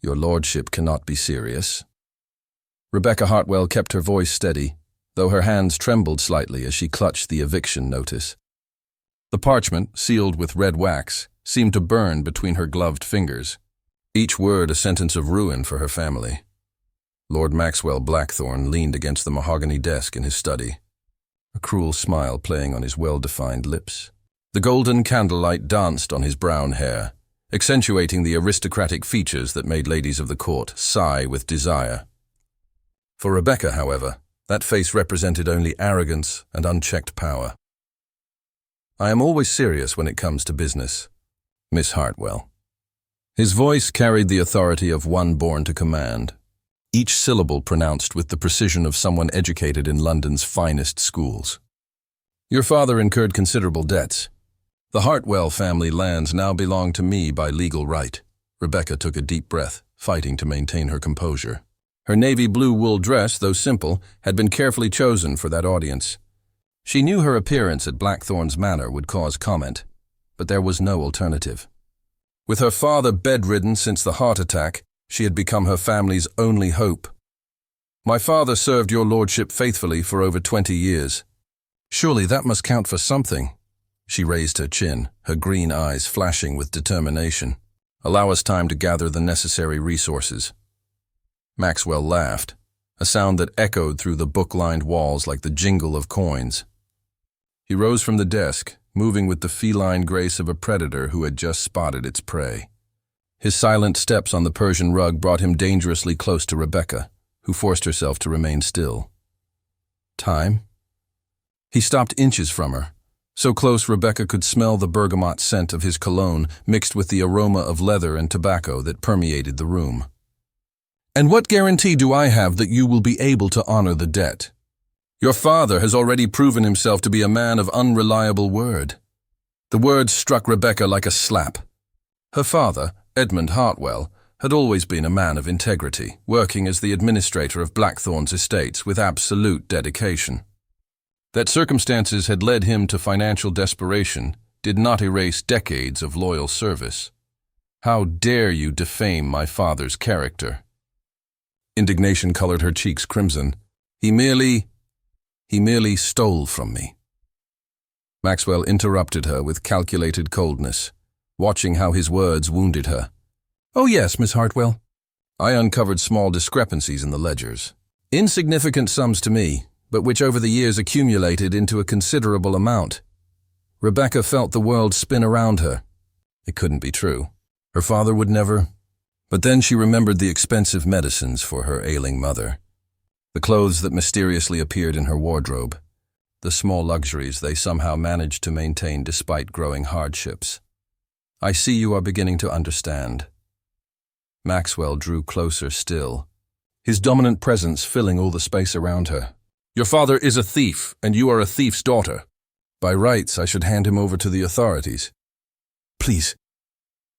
Your lordship cannot be serious. Rebecca Hartwell kept her voice steady, though her hands trembled slightly as she clutched the eviction notice. The parchment, sealed with red wax, seemed to burn between her gloved fingers, each word a sentence of ruin for her family. Lord Maxwell Blackthorne leaned against the mahogany desk in his study, a cruel smile playing on his well-defined lips. The golden candlelight danced on his brown hair, accentuating the aristocratic features that made ladies of the court sigh with desire. For Rebecca, however, that face represented only arrogance and unchecked power. I am always serious when it comes to business, Miss Hartwell. His voice carried the authority of one born to command, each syllable pronounced with the precision of someone educated in London's finest schools. Your father incurred considerable debts. The Hartwell family lands now belong to me by legal right. Rebecca took a deep breath, fighting to maintain her composure. Her navy blue wool dress, though simple, had been carefully chosen for that audience. She knew her appearance at Blackthorne's manor would cause comment, but there was no alternative. With her father bedridden since the heart attack, she had become her family's only hope. My father served your lordship faithfully for over 20 years. Surely that must count for something. She raised her chin, her green eyes flashing with determination. Allow us time to gather the necessary resources. Maxwell laughed, a sound that echoed through the book-lined walls like the jingle of coins. He rose from the desk, moving with the feline grace of a predator who had just spotted its prey. His silent steps on the Persian rug brought him dangerously close to Rebecca, who forced herself to remain still. Time? He stopped inches from her, so close Rebecca could smell the bergamot scent of his cologne mixed with the aroma of leather and tobacco that permeated the room. And what guarantee do I have that you will be able to honor the debt? Your father has already proven himself to be a man of unreliable word. The words struck Rebecca like a slap. Her father, Edmund Hartwell, had always been a man of integrity, working as the administrator of Blackthorne's estates with absolute dedication. That circumstances had led him to financial desperation did not erase decades of loyal service. How dare you defame my father's character? Indignation colored her cheeks crimson. He merely stole from me. Maxwell interrupted her with calculated coldness, watching how his words wounded her. Oh yes, Miss Hartwell. I uncovered small discrepancies in the ledgers. Insignificant sums to me, but which over the years accumulated into a considerable amount. Rebecca felt the world spin around her. It couldn't be true. Her father would never. But then she remembered the expensive medicines for her ailing mother, the clothes that mysteriously appeared in her wardrobe, the small luxuries they somehow managed to maintain despite growing hardships. I see you are beginning to understand. Maxwell drew closer still, his dominant presence filling all the space around her. Your father is a thief, and you are a thief's daughter. By rights, I should hand him over to the authorities. Please.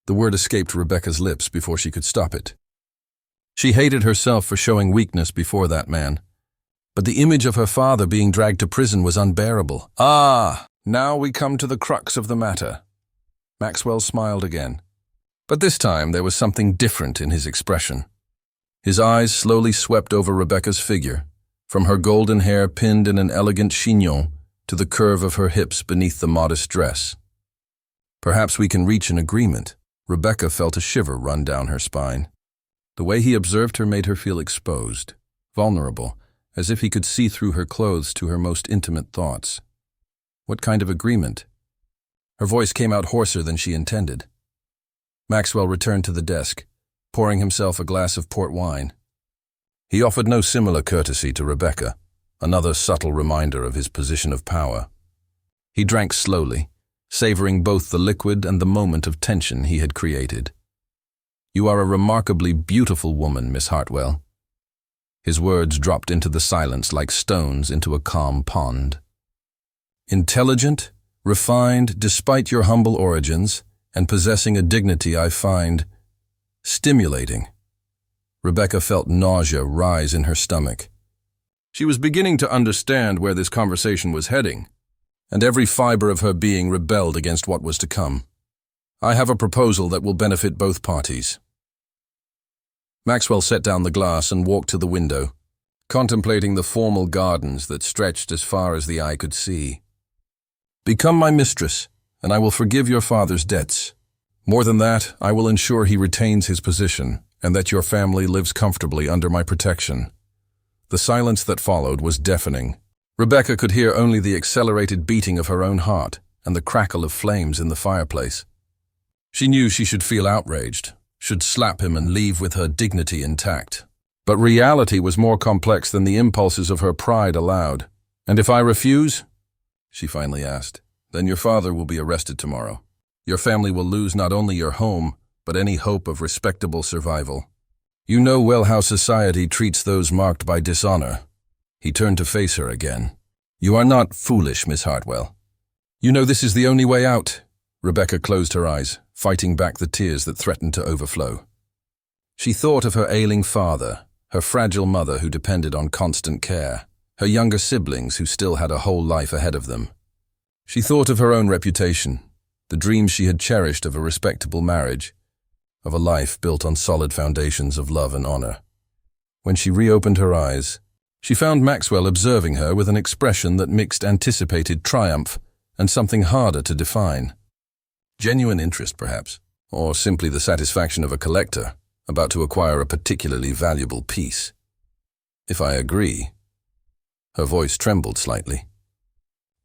The word escaped Rebecca's lips before she could stop it. She hated herself for showing weakness before that man. But the image of her father being dragged to prison was unbearable. Ah, now we come to the crux of the matter. Maxwell smiled again. But this time there was something different in his expression. His eyes slowly swept over Rebecca's figure, from her golden hair pinned in an elegant chignon to the curve of her hips beneath the modest dress. Perhaps we can reach an agreement. Rebecca felt a shiver run down her spine. The way he observed her made her feel exposed, vulnerable, as if he could see through her clothes to her most intimate thoughts. What kind of agreement? Her voice came out hoarser than she intended. Maxwell returned to the desk, pouring himself a glass of port wine. He offered no similar courtesy to Rebecca, another subtle reminder of his position of power. He drank slowly, savoring both the liquid and the moment of tension he had created. You are a remarkably beautiful woman, Miss Hartwell. His words dropped into the silence like stones into a calm pond. Intelligent, refined despite your humble origins, and possessing a dignity I find stimulating. Rebecca felt nausea rise in her stomach. She was beginning to understand where this conversation was heading, and every fiber of her being rebelled against what was to come. I have a proposal that will benefit both parties. Maxwell set down the glass and walked to the window, contemplating the formal gardens that stretched as far as the eye could see. "Become my mistress, and I will forgive your father's debts. More than that, I will ensure he retains his position and that your family lives comfortably under my protection." The silence that followed was deafening. Rebecca could hear only the accelerated beating of her own heart and the crackle of flames in the fireplace. She knew she should feel outraged, should slap him and leave with her dignity intact. But reality was more complex than the impulses of her pride allowed. "And if I refuse?" she finally asked. "Then your father will be arrested tomorrow. Your family will lose not only your home, but any hope of respectable survival. You know well how society treats those marked by dishonor." He turned to face her again. "You are not foolish, Miss Hartwell. You know this is the only way out." Rebecca closed her eyes, fighting back the tears that threatened to overflow. She thought of her ailing father, her fragile mother who depended on constant care, her younger siblings who still had a whole life ahead of them. She thought of her own reputation, the dreams she had cherished of a respectable marriage, of a life built on solid foundations of love and honor. When she reopened her eyes, she found Maxwell observing her with an expression that mixed anticipated triumph and something harder to define. Genuine interest, perhaps, or simply the satisfaction of a collector about to acquire a particularly valuable piece. "If I agree." Her voice trembled slightly.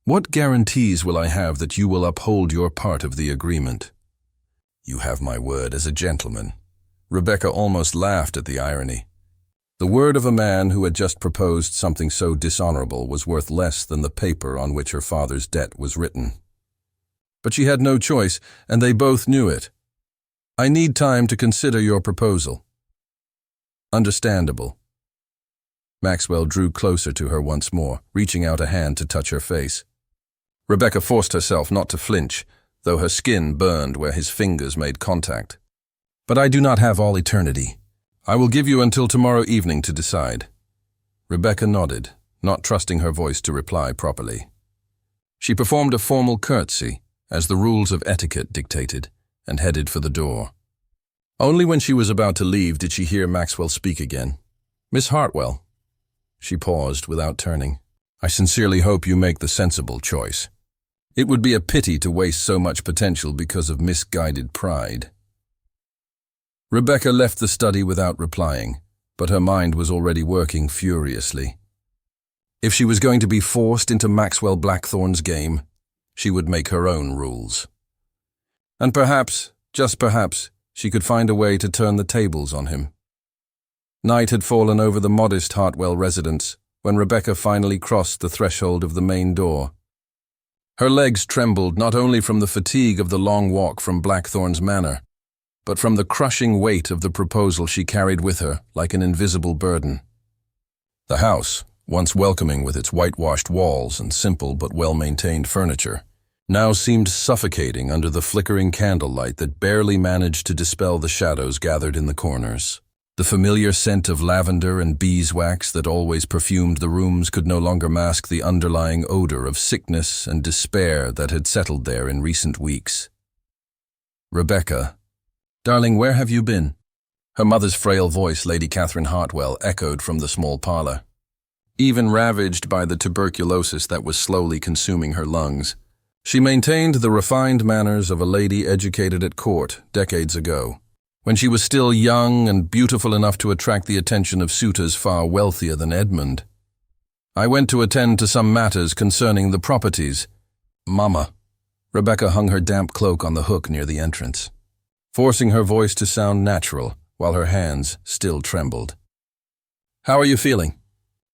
"What guarantees will I have that you will uphold your part of the agreement?" "You have my word as a gentleman." Rebecca almost laughed at the irony. The word of a man who had just proposed something so dishonorable was worth less than the paper on which her father's debt was written. But she had no choice, and they both knew it. "I need time to consider your proposal." "Understandable." Maxwell drew closer to her once more, reaching out a hand to touch her face. Rebecca forced herself not to flinch, though her skin burned where his fingers made contact. "But I do not have all eternity. I will give you until tomorrow evening to decide." Rebecca nodded, not trusting her voice to reply properly. She performed a formal curtsy, as the rules of etiquette dictated, and headed for the door. Only when she was about to leave did she hear Maxwell speak again. "Miss Hartwell." She paused without turning. "I sincerely hope you make the sensible choice. It would be a pity to waste so much potential because of misguided pride." Rebecca left the study without replying, but her mind was already working furiously. If she was going to be forced into Maxwell Blackthorn's game, she would make her own rules. And perhaps, just perhaps, she could find a way to turn the tables on him. Night had fallen over the modest Hartwell residence when Rebecca finally crossed the threshold of the main door. Her legs trembled not only from the fatigue of the long walk from Blackthorn's manor, but from the crushing weight of the proposal she carried with her like an invisible burden. The house, once welcoming with its whitewashed walls and simple but well-maintained furniture, now seemed suffocating under the flickering candlelight that barely managed to dispel the shadows gathered in the corners. The familiar scent of lavender and beeswax that always perfumed the rooms could no longer mask the underlying odor of sickness and despair that had settled there in recent weeks. "Rebecca, darling, where have you been?" Her mother's frail voice, Lady Catherine Hartwell, echoed from the small parlor. Even ravaged by the tuberculosis that was slowly consuming her lungs, she maintained the refined manners of a lady educated at court decades ago, when she was still young and beautiful enough to attract the attention of suitors far wealthier than Edmund. "I went to attend to some matters concerning the properties." "Mama." Rebecca hung her damp cloak on the hook near the entrance, forcing her voice to sound natural while her hands still trembled. "How are you feeling?"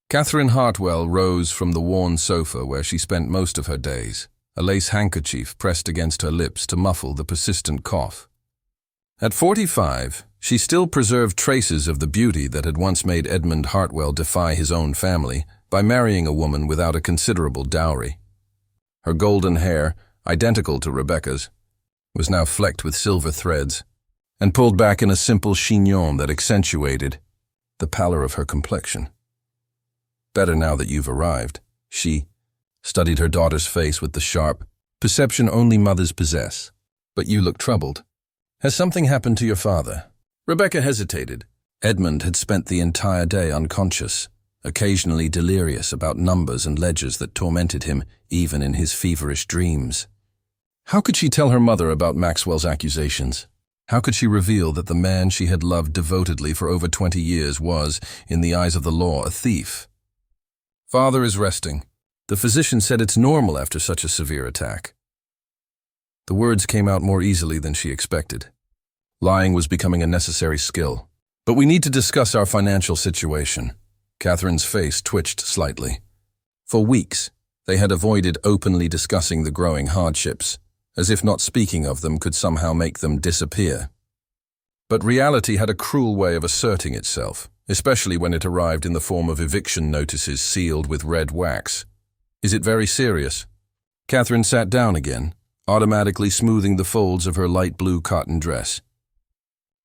Catherine Hartwell rose from the worn sofa where she spent most of her days, a lace handkerchief pressed against her lips to muffle the persistent cough. At 45, she still preserved traces of the beauty that had once made Edmund Hartwell defy his own family by marrying a woman without a considerable dowry. Her golden hair, identical to Rebecca's, was now flecked with silver threads and pulled back in a simple chignon that accentuated the pallor of her complexion. "Better now that you've arrived," she studied her daughter's face with the sharp perception only mothers possess. "But you look troubled. Has something happened to your father?" Rebecca hesitated, Edmund had spent the entire day unconscious, occasionally delirious about numbers and ledgers that tormented him even in his feverish dreams. How could she tell her mother about Maxwell's accusations? How could she reveal that the man she had loved devotedly for over 20 years was, in the eyes of the law, a thief? "Father is resting. The physician said it's normal after such a severe attack." The words came out more easily than she expected. Lying was becoming a necessary skill. "But we need to discuss our financial situation." Catherine's face twitched slightly. For weeks, they had avoided openly discussing the growing hardships, as if not speaking of them could somehow make them disappear. But reality had a cruel way of asserting itself, especially when it arrived in the form of eviction notices sealed with red wax. "Is it very serious?" Catherine sat down again, automatically smoothing the folds of her light blue cotton dress.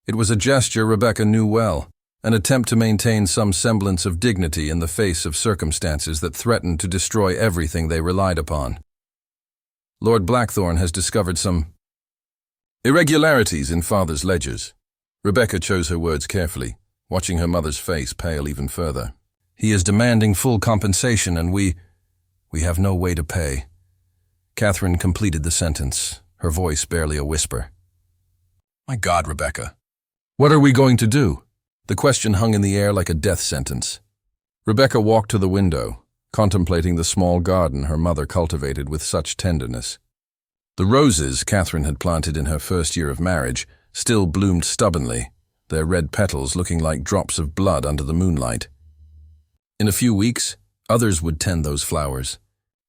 It was a gesture Rebecca knew well, an attempt to maintain some semblance of dignity in the face of circumstances that threatened to destroy everything they relied upon. "Lord Blackthorne has discovered some irregularities in Father's ledgers." Rebecca chose her words carefully, watching her mother's face pale even further. "He is demanding full compensation and we have no way to pay." Catherine completed the sentence, her voice barely a whisper. "My God, Rebecca. What are we going to do?" The question hung in the air like a death sentence. Rebecca walked to the window, contemplating the small garden her mother cultivated with such tenderness. The roses Catherine had planted in her first year of marriage still bloomed stubbornly, their red petals looking like drops of blood under the moonlight. In a few weeks, others would tend those flowers,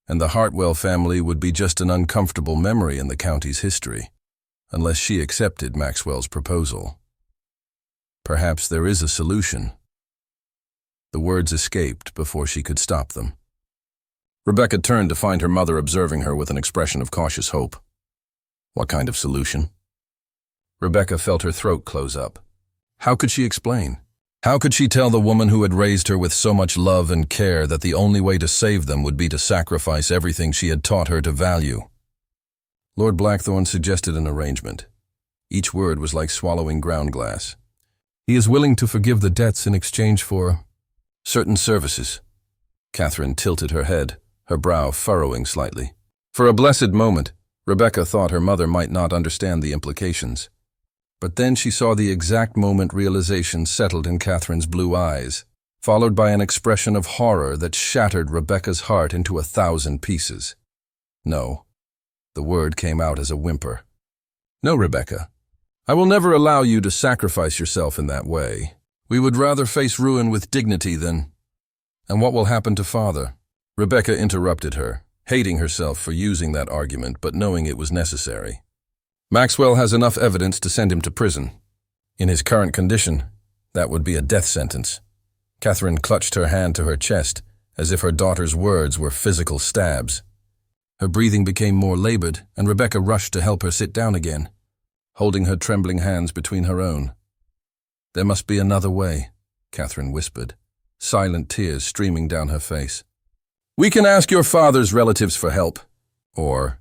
and the Hartwell family would be just an uncomfortable memory in the county's history, unless she accepted Maxwell's proposal. Perhaps there is a solution. The words escaped before she could stop them. Rebecca turned to find her mother observing her with an expression of cautious hope. "What kind of solution?" Rebecca felt her throat close up. How could she explain? How could she tell the woman who had raised her with so much love and care that the only way to save them would be to sacrifice everything she had taught her to value? Lord Blackthorne suggested an arrangement. Each word was like swallowing ground glass. "He is willing to forgive the debts in exchange for certain services." Catherine tilted her head, her brow furrowing slightly. For a blessed moment, Rebecca thought her mother might not understand the implications. But then she saw the exact moment realization settled in Catherine's blue eyes, followed by an expression of horror that shattered Rebecca's heart into 1,000 pieces. "No." The word came out as a whimper. "No, Rebecca. I will never allow you to sacrifice yourself in that way. We would rather face ruin with dignity than—" "And what will happen to Father?" Rebecca interrupted her, hating herself for using that argument but knowing it was necessary. "Maxwell has enough evidence to send him to prison. In his current condition, that would be a death sentence." Catherine clutched her hand to her chest, as if her daughter's words were physical stabs. Her breathing became more labored, and Rebecca rushed to help her sit down again, holding her trembling hands between her own. "There must be another way," Catherine whispered, silent tears streaming down her face. "We can ask your father's relatives for help. Or,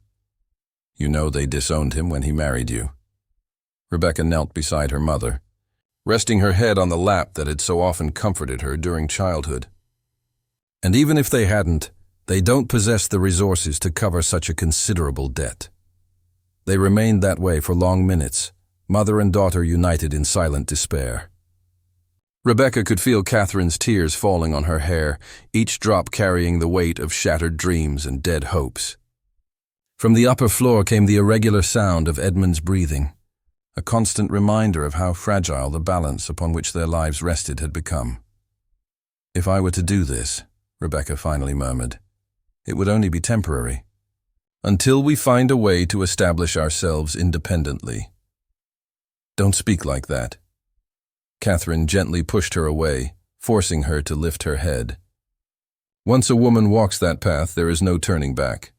you know they disowned him when he married you." Rebecca knelt beside her mother, resting her head on the lap that had so often comforted her during childhood. "And even if they hadn't, they don't possess the resources to cover such a considerable debt." They remained that way for long minutes, mother and daughter united in silent despair. Rebecca could feel Catherine's tears falling on her hair, each drop carrying the weight of shattered dreams and dead hopes. From the upper floor came the irregular sound of Edmund's breathing, a constant reminder of how fragile the balance upon which their lives rested had become. "If I were to do this," Rebecca finally murmured, "it would only be temporary. Until we find a way to establish ourselves independently." "Don't speak like that." Catherine gently pushed her away, forcing her to lift her head. "Once a woman walks that path, there is no turning back.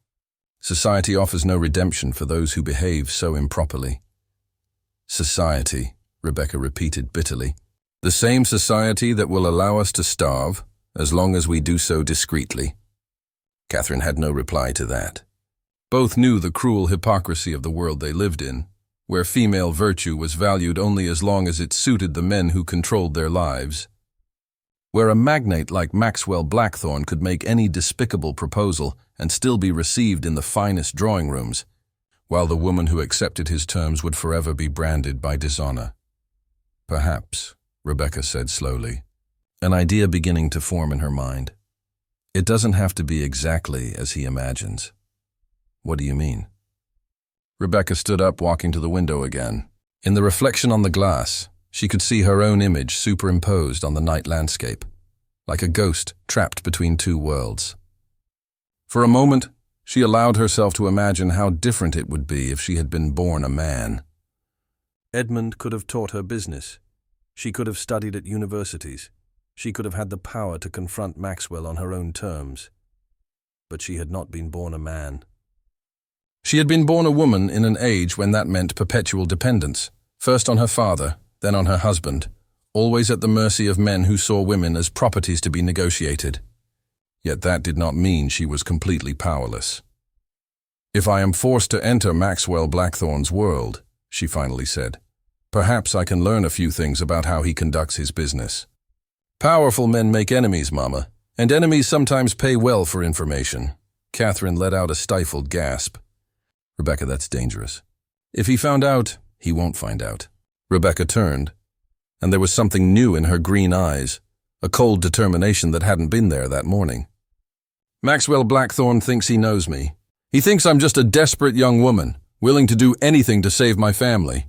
Society offers no redemption for those who behave so improperly." "Society," Rebecca repeated bitterly. "The same society that will allow us to starve, as long as we do so discreetly." Catherine had no reply to that. Both knew the cruel hypocrisy of the world they lived in, where female virtue was valued only as long as it suited the men who controlled their lives, where a magnate like Maxwell Blackthorne could make any despicable proposal and still be received in the finest drawing rooms, while the woman who accepted his terms would forever be branded by dishonor. Perhaps, Rebecca said slowly, an idea beginning to form in her mind. It doesn't have to be exactly as he imagines. What do you mean? Rebecca stood up, walking to the window again. In the reflection on the glass, she could see her own image superimposed on the night landscape, like a ghost trapped between two worlds. For a moment, she allowed herself to imagine how different it would be if she had been born a man. Edmund could have taught her business. She could have studied at universities. She could have had the power to confront Maxwell on her own terms. But she had not been born a man. She had been born a woman in an age when that meant perpetual dependence, first on her father, then on her husband, always at the mercy of men who saw women as properties to be negotiated. Yet that did not mean she was completely powerless. "If I am forced to enter Maxwell Blackthorne's world," she finally said, "perhaps I can learn a few things about how he conducts his business. Powerful men make enemies, Mama, and enemies sometimes pay well for information." Catherine let out a stifled gasp. "Rebecca, that's dangerous. If he found out, he won't find out." Rebecca turned, and there was something new in her green eyes, a cold determination that hadn't been there that morning. "Maxwell Blackthorne thinks he knows me. He thinks I'm just a desperate young woman, willing to do anything to save my family.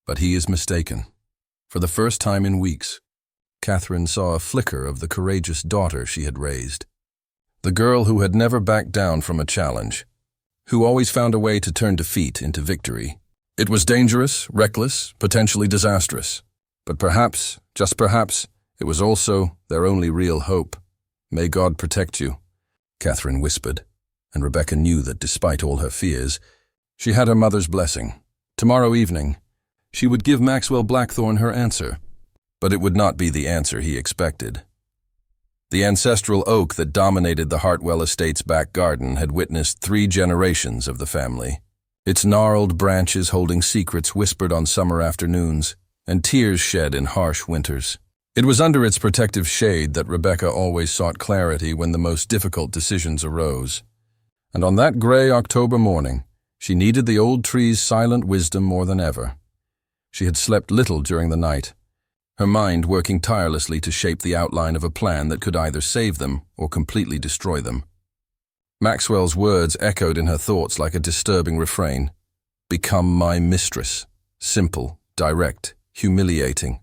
But he is mistaken." For the first time in weeks, Catherine saw a flicker of the courageous daughter she had raised. The girl who had never backed down from a challenge, who always found a way to turn defeat into victory. It was dangerous, reckless, potentially disastrous. But perhaps, just perhaps, it was also their only real hope. "May God protect you," Catherine whispered, and Rebecca knew that despite all her fears, she had her mother's blessing. Tomorrow evening, she would give Maxwell Blackthorne her answer, but it would not be the answer he expected. The ancestral oak that dominated the Hartwell estate's back garden had witnessed 3 generations of the family, its gnarled branches holding secrets whispered on summer afternoons and tears shed in harsh winters. It was under its protective shade that Rebecca always sought clarity when the most difficult decisions arose. And on that gray October morning, she needed the old tree's silent wisdom more than ever. She had slept little during the night, her mind working tirelessly to shape the outline of a plan that could either save them or completely destroy them. Maxwell's words echoed in her thoughts like a disturbing refrain. "Become my mistress." Simple, direct, humiliating.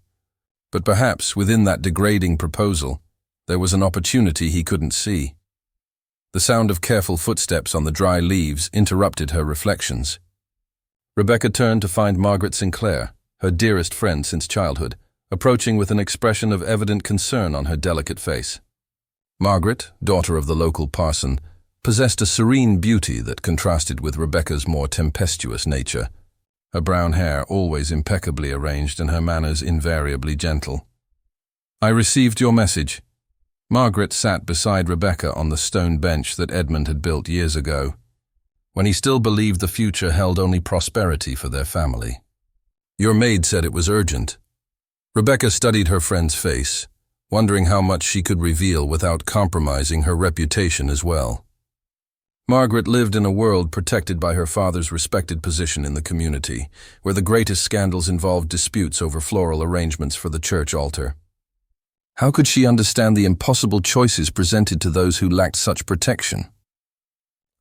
But perhaps within that degrading proposal, there was an opportunity he couldn't see. The sound of careful footsteps on the dry leaves interrupted her reflections. Rebecca turned to find Margaret Sinclair, her dearest friend since childhood, approaching with an expression of evident concern on her delicate face. Margaret, daughter of the local parson, possessed a serene beauty that contrasted with Rebecca's more tempestuous nature, her brown hair always impeccably arranged and her manners invariably gentle. "I received your message." Margaret sat beside Rebecca on the stone bench that Edmund had built years ago, when he still believed the future held only prosperity for their family. "Your maid said it was urgent." Rebecca studied her friend's face, wondering how much she could reveal without compromising her reputation as well. Margaret lived in a world protected by her father's respected position in the community, where the greatest scandals involved disputes over floral arrangements for the church altar. How could she understand the impossible choices presented to those who lacked such protection?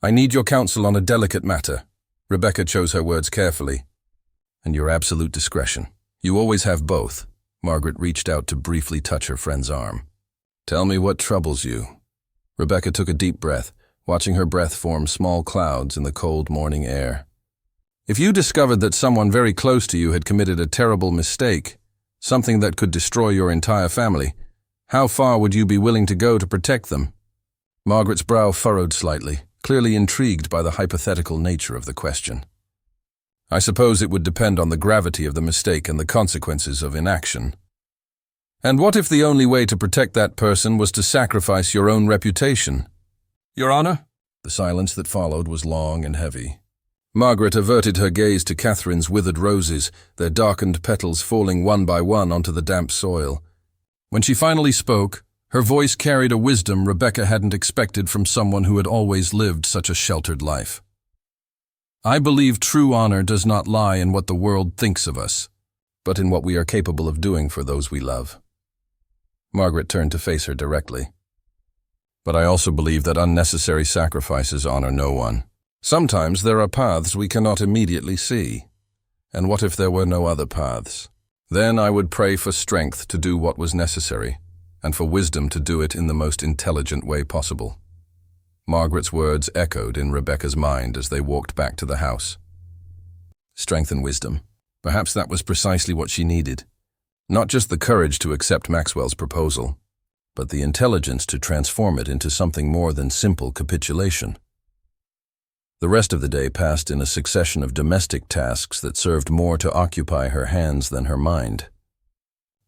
"I need your counsel on a delicate matter." Rebecca chose her words carefully. "And your absolute discretion. You always have both." Margaret reached out to briefly touch her friend's arm. "Tell me what troubles you." Rebecca took a deep breath, watching her breath form small clouds in the cold morning air. "If you discovered that someone very close to you had committed a terrible mistake, something that could destroy your entire family, how far would you be willing to go to protect them?" Margaret's brow furrowed slightly, clearly intrigued by the hypothetical nature of the question. "I suppose it would depend on the gravity of the mistake and the consequences of inaction." "And what if the only way to protect that person was to sacrifice your own reputation?" "Your Honor?" The silence that followed was long and heavy. Margaret averted her gaze to Catherine's withered roses, their darkened petals falling one by one onto the damp soil. When she finally spoke, her voice carried a wisdom Rebecca hadn't expected from someone who had always lived such a sheltered life. "I believe true honor does not lie in what the world thinks of us, but in what we are capable of doing for those we love." Margaret turned to face her directly. "But I also believe that unnecessary sacrifices honor no one. Sometimes there are paths we cannot immediately see. And what if there were no other paths? Then I would pray for strength to do what was necessary, and for wisdom to do it in the most intelligent way possible." Margaret's words echoed in Rebecca's mind as they walked back to the house. Strength and wisdom. Perhaps that was precisely what she needed. Not just the courage to accept Maxwell's proposal, but the intelligence to transform it into something more than simple capitulation. The rest of the day passed in a succession of domestic tasks that served more to occupy her hands than her mind.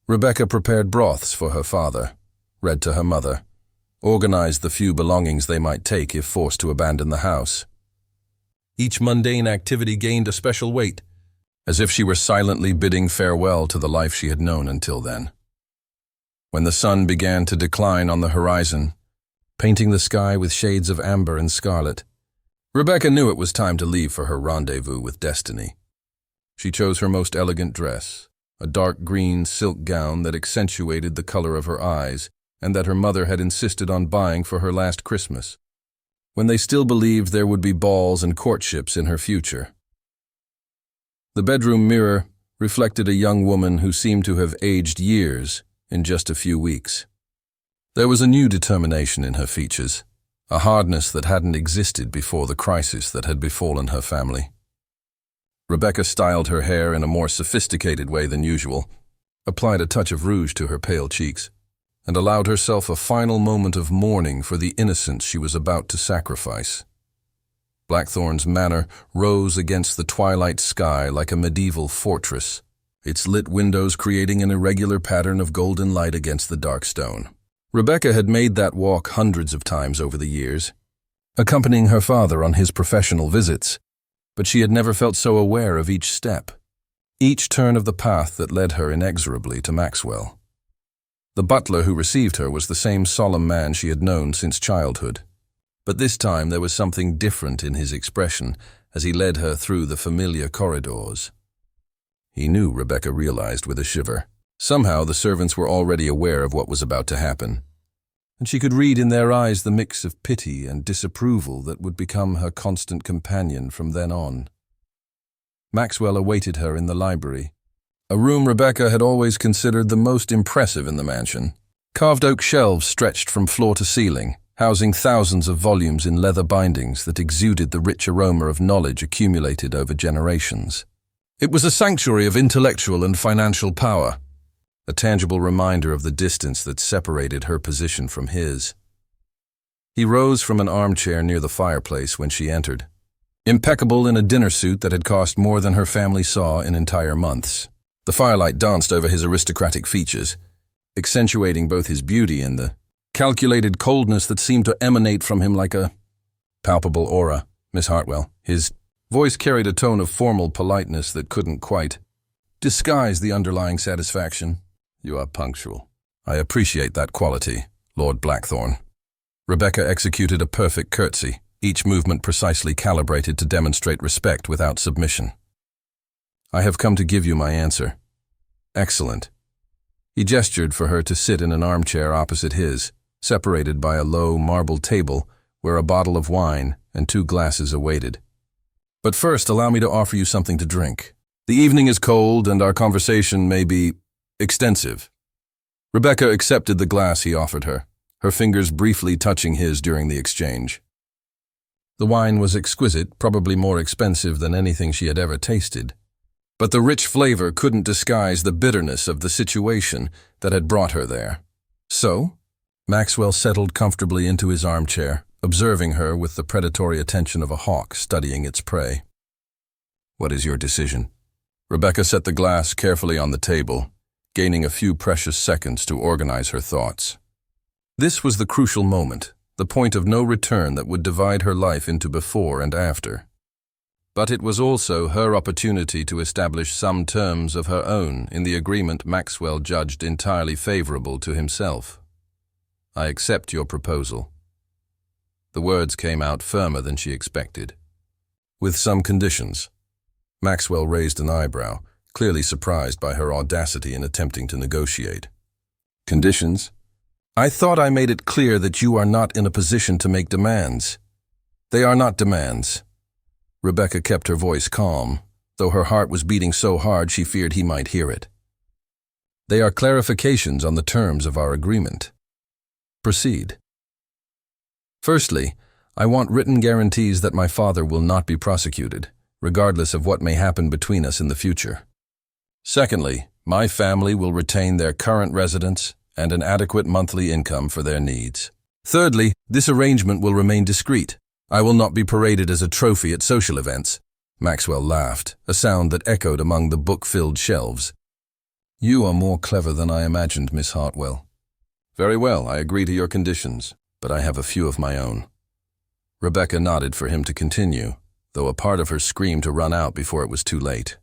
Rebecca prepared broths for her father, read to her mother, organized the few belongings they might take if forced to abandon the house. Each mundane activity gained a special weight, as if she were silently bidding farewell to the life she had known until then. When the sun began to decline on the horizon, painting the sky with shades of amber and scarlet, Rebecca knew it was time to leave for her rendezvous with destiny. She chose her most elegant dress, a dark green silk gown that accentuated the color of her eyes and that her mother had insisted on buying for her last Christmas, when they still believed there would be balls and courtships in her future. The bedroom mirror reflected a young woman who seemed to have aged years in just a few weeks. There was a new determination in her features, a hardness that hadn't existed before the crisis that had befallen her family. Rebecca styled her hair in a more sophisticated way than usual, applied a touch of rouge to her pale cheeks, and allowed herself a final moment of mourning for the innocence she was about to sacrifice. Blackthorn's manor rose against the twilight sky like a medieval fortress, its lit windows creating an irregular pattern of golden light against the dark stone. Rebecca had made that walk hundreds of times over the years, accompanying her father on his professional visits, but she had never felt so aware of each step, each turn of the path that led her inexorably to Maxwell. The butler who received her was the same solemn man she had known since childhood, but this time there was something different in his expression as he led her through the familiar corridors. He knew, Rebecca realized with a shiver. Somehow the servants were already aware of what was about to happen, and she could read in their eyes the mix of pity and disapproval that would become her constant companion from then on. Maxwell awaited her in the library, a room Rebecca had always considered the most impressive in the mansion. Carved oak shelves stretched from floor to ceiling, housing thousands of volumes in leather bindings that exuded the rich aroma of knowledge accumulated over generations. It was a sanctuary of intellectual and financial power, a tangible reminder of the distance that separated her position from his. He rose from an armchair near the fireplace when she entered, impeccable in a dinner suit that had cost more than her family saw in entire months. The firelight danced over his aristocratic features, accentuating both his beauty and the calculated coldness that seemed to emanate from him like a palpable aura. "Miss Hartwell." His voice carried a tone of formal politeness that couldn't quite disguise the underlying satisfaction. "You are punctual." "I appreciate that quality, Lord Blackthorn." Rebecca executed a perfect curtsy, each movement precisely calibrated to demonstrate respect without submission. "I have come to give you my answer." "Excellent." He gestured for her to sit in an armchair opposite his, separated by a low marble table where a bottle of wine and 2 glasses awaited. "But first, allow me to offer you something to drink. The evening is cold and our conversation may be extensive." Rebecca accepted the glass he offered her, her fingers briefly touching his during the exchange. The wine was exquisite, probably more expensive than anything she had ever tasted, but the rich flavor couldn't disguise the bitterness of the situation that had brought her there. "So?" Maxwell settled comfortably into his armchair, observing her with the predatory attention of a hawk studying its prey. "What is your decision?" Rebecca set the glass carefully on the table, gaining a few precious seconds to organize her thoughts. This was the crucial moment, the point of no return that would divide her life into before and after. But it was also her opportunity to establish some terms of her own in the agreement Maxwell judged entirely favorable to himself. "I accept your proposal." The words came out firmer than she expected. "With some conditions." Maxwell raised an eyebrow, clearly surprised by her audacity in attempting to negotiate. "Conditions? I thought I made it clear that you are not in a position to make demands." "They are not demands." Rebecca kept her voice calm, though her heart was beating so hard she feared he might hear it. "They are clarifications on the terms of our agreement." "Proceed." "Firstly, I want written guarantees that my father will not be prosecuted, regardless of what may happen between us in the future. Secondly, my family will retain their current residence and an adequate monthly income for their needs. Thirdly, this arrangement will remain discreet. I will not be paraded as a trophy at social events." Maxwell laughed, a sound that echoed among the book-filled shelves. "You are more clever than I imagined, Miss Hartwell." "Very well, I agree to your conditions, but I have a few of my own." Rebecca nodded for him to continue, though a part of her screamed to run out before it was too late.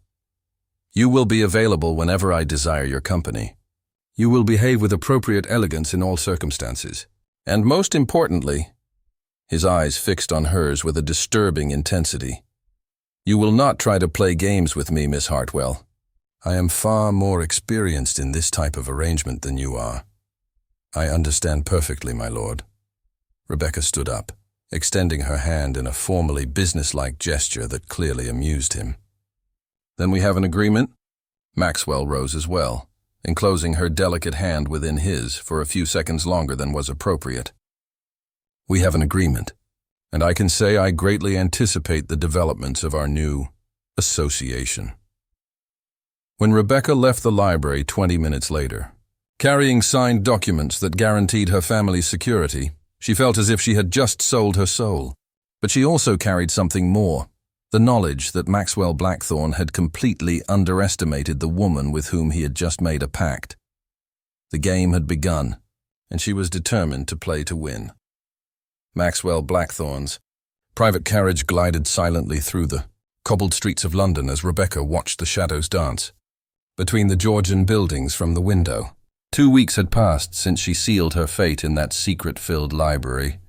"You will be available whenever I desire your company. You will behave with appropriate elegance in all circumstances. And most importantly," his eyes fixed on hers with a disturbing intensity, "you will not try to play games with me, Miss Hartwell. I am far more experienced in this type of arrangement than you are." "I understand perfectly, my lord." Rebecca stood up, extending her hand in a formally businesslike gesture that clearly amused him. "Then we have an agreement?" Maxwell rose as well, enclosing her delicate hand within his for a few seconds longer than was appropriate. "We have an agreement, and I can say I greatly anticipate the developments of our new association." When Rebecca left the library 20 minutes later, carrying signed documents that guaranteed her family's security, she felt as if she had just sold her soul. But she also carried something more, the knowledge that Maxwell Blackthorne had completely underestimated the woman with whom he had just made a pact. The game had begun, and she was determined to play to win. Maxwell Blackthorne's private carriage glided silently through the cobbled streets of London as Rebecca watched the shadows dance between the Georgian buildings from the window. 2 weeks had passed since she sealed her fate in that secret-filled library,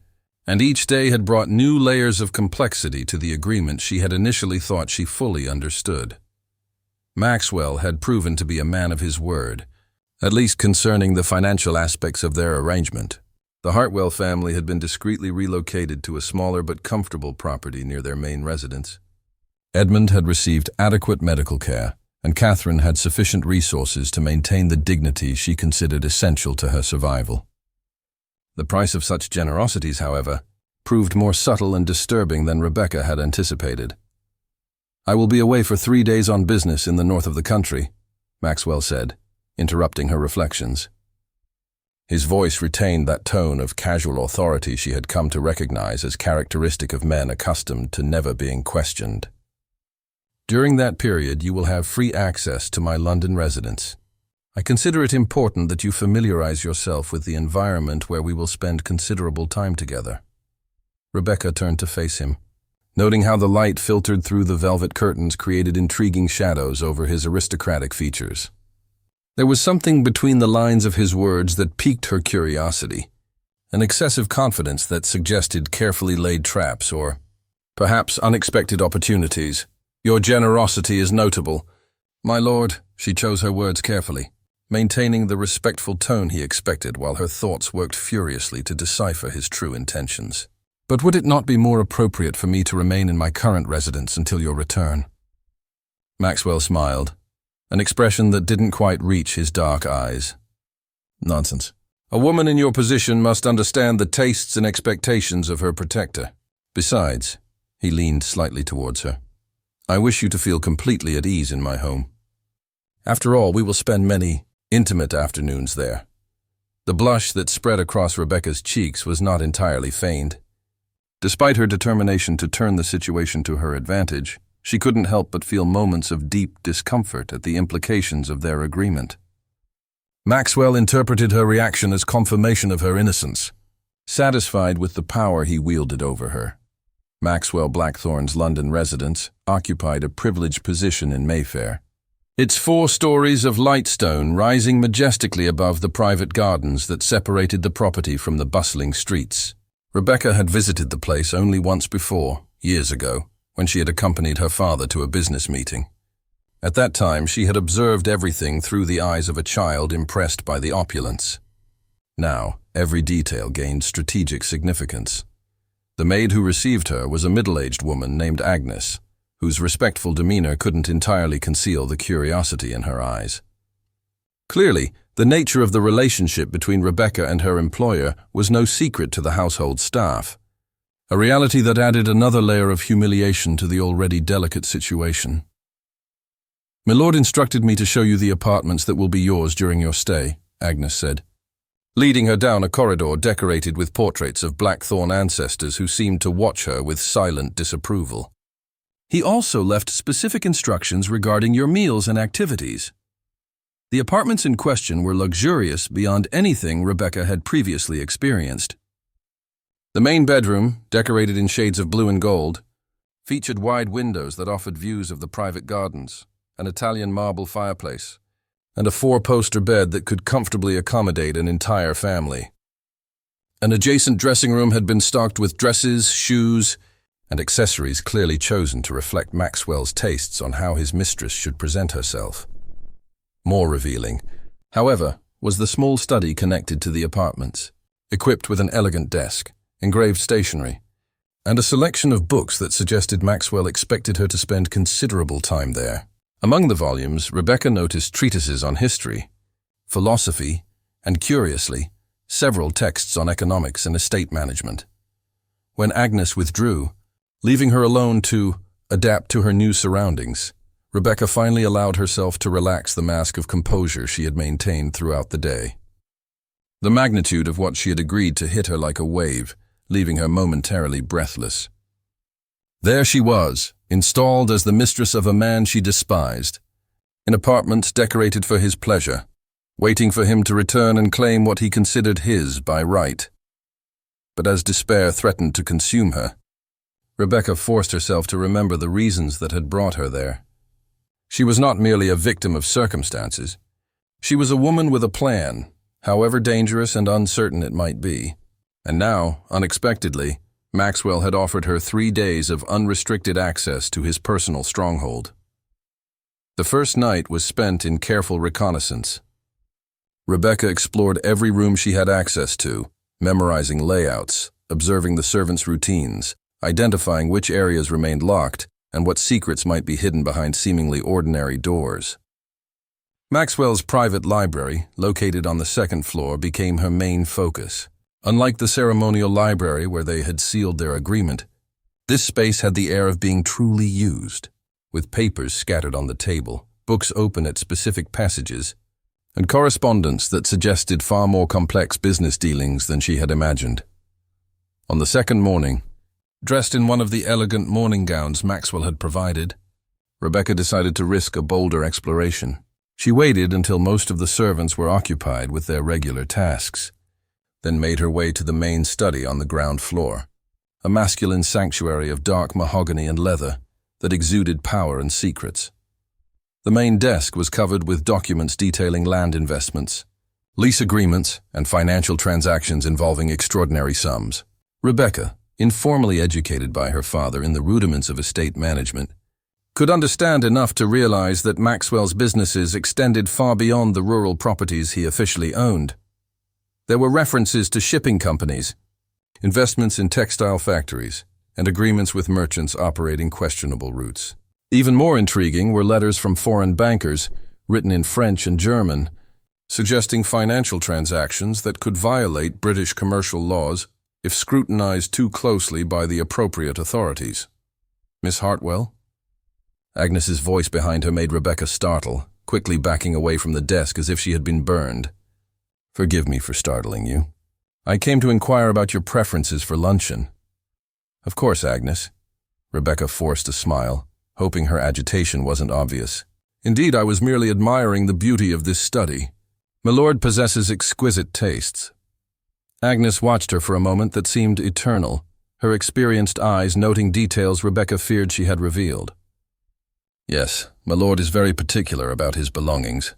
and each day had brought new layers of complexity to the agreement she had initially thought she fully understood. Maxwell had proven to be a man of his word, at least concerning the financial aspects of their arrangement. The Hartwell family had been discreetly relocated to a smaller but comfortable property near their main residence. Edmund had received adequate medical care, and Catherine had sufficient resources to maintain the dignity she considered essential to her survival. The price of such generosities, however, proved more subtle and disturbing than Rebecca had anticipated. "I will be away for 3 days on business in the north of the country," Maxwell said, interrupting her reflections. His voice retained that tone of casual authority she had come to recognize as characteristic of men accustomed to never being questioned. "During that period, you will have free access to my London residence. I consider it important that you familiarize yourself with the environment where we will spend considerable time together." Rebecca turned to face him, noting how the light filtered through the velvet curtains created intriguing shadows over his aristocratic features. There was something between the lines of his words that piqued her curiosity, an excessive confidence that suggested carefully laid traps or, perhaps, unexpected opportunities. "Your generosity is notable, my lord," she chose her words carefully, maintaining the respectful tone he expected while her thoughts worked furiously to decipher his true intentions. "But would it not be more appropriate for me to remain in my current residence until your return?" Maxwell smiled, an expression that didn't quite reach his dark eyes. "Nonsense. A woman in your position must understand the tastes and expectations of her protector. Besides," he leaned slightly towards her, "I wish you to feel completely at ease in my home. After all, we will spend many intimate afternoons there." The blush that spread across Rebecca's cheeks was not entirely feigned. Despite her determination to turn the situation to her advantage, she couldn't help but feel moments of deep discomfort at the implications of their agreement. Maxwell interpreted her reaction as confirmation of her innocence, satisfied with the power he wielded over her. Maxwell Blackthorne's London residence, occupied a privileged position in Mayfair. Its 4 stories of lightstone rising majestically above the private gardens that separated the property from the bustling streets. Rebecca had visited the place only once before, years ago, when she had accompanied her father to a business meeting. At that time, she had observed everything through the eyes of a child impressed by the opulence. Now, every detail gained strategic significance. The maid who received her was a middle-aged woman named Agnes, whose respectful demeanor couldn't entirely conceal the curiosity in her eyes. Clearly, the nature of the relationship between Rebecca and her employer was no secret to the household staff, a reality that added another layer of humiliation to the already delicate situation. "Milord instructed me to show you the apartments that will be yours during your stay," Agnes said, leading her down a corridor decorated with portraits of Blackthorne ancestors who seemed to watch her with silent disapproval. "He also left specific instructions regarding your meals and activities." The apartments in question were luxurious beyond anything Rebecca had previously experienced. The main bedroom, decorated in shades of blue and gold, featured wide windows that offered views of the private gardens, an Italian marble fireplace, and a 4-poster bed that could comfortably accommodate an entire family. An adjacent dressing room had been stocked with dresses, shoes, and accessories clearly chosen to reflect Maxwell's tastes on how his mistress should present herself. More revealing, however, was the small study connected to the apartments, equipped with an elegant desk, engraved stationery, and a selection of books that suggested Maxwell expected her to spend considerable time there. Among the volumes, Rebecca noticed treatises on history, philosophy, and, curiously, several texts on economics and estate management. When Agnes withdrew, leaving her alone to adapt to her new surroundings, Rebecca finally allowed herself to relax the mask of composure she had maintained throughout the day. The magnitude of what she had agreed to hit her like a wave, leaving her momentarily breathless. There she was, installed as the mistress of a man she despised, in apartments decorated for his pleasure, waiting for him to return and claim what he considered his by right. But as despair threatened to consume her, Rebecca forced herself to remember the reasons that had brought her there. She was not merely a victim of circumstances. She was a woman with a plan, however dangerous and uncertain it might be. And now, unexpectedly, Maxwell had offered her 3 days of unrestricted access to his personal stronghold. The first night was spent in careful reconnaissance. Rebecca explored every room she had access to, memorizing layouts, observing the servants' routines, identifying which areas remained locked and what secrets might be hidden behind seemingly ordinary doors. Maxwell's private library, located on the 2nd floor, became her main focus. Unlike the ceremonial library where they had sealed their agreement, this space had the air of being truly used, with papers scattered on the table, books open at specific passages, and correspondence that suggested far more complex business dealings than she had imagined. On the 2nd morning, dressed in one of the elegant morning gowns Maxwell had provided, Rebecca decided to risk a bolder exploration. She waited until most of the servants were occupied with their regular tasks, then made her way to the main study on the ground floor, a masculine sanctuary of dark mahogany and leather that exuded power and secrets. The main desk was covered with documents detailing land investments, lease agreements, and financial transactions involving extraordinary sums. Rebecca, informally educated by her father in the rudiments of estate management, could understand enough to realize that Maxwell's businesses extended far beyond the rural properties he officially owned. There were references to shipping companies, investments in textile factories, and agreements with merchants operating questionable routes. Even more intriguing were letters from foreign bankers, written in French and German, suggesting financial transactions that could violate British commercial laws if scrutinized too closely by the appropriate authorities. "Miss Hartwell?" Agnes's voice behind her made Rebecca startle, quickly backing away from the desk as if she had been burned. "Forgive me for startling you. I came to inquire about your preferences for luncheon." "Of course, Agnes." Rebecca forced a smile, hoping her agitation wasn't obvious. "Indeed, I was merely admiring the beauty of this study. Milord possesses exquisite tastes." Agnes watched her for a moment that seemed eternal, her experienced eyes noting details Rebecca feared she had revealed. Yes, my lord is very particular about his belongings,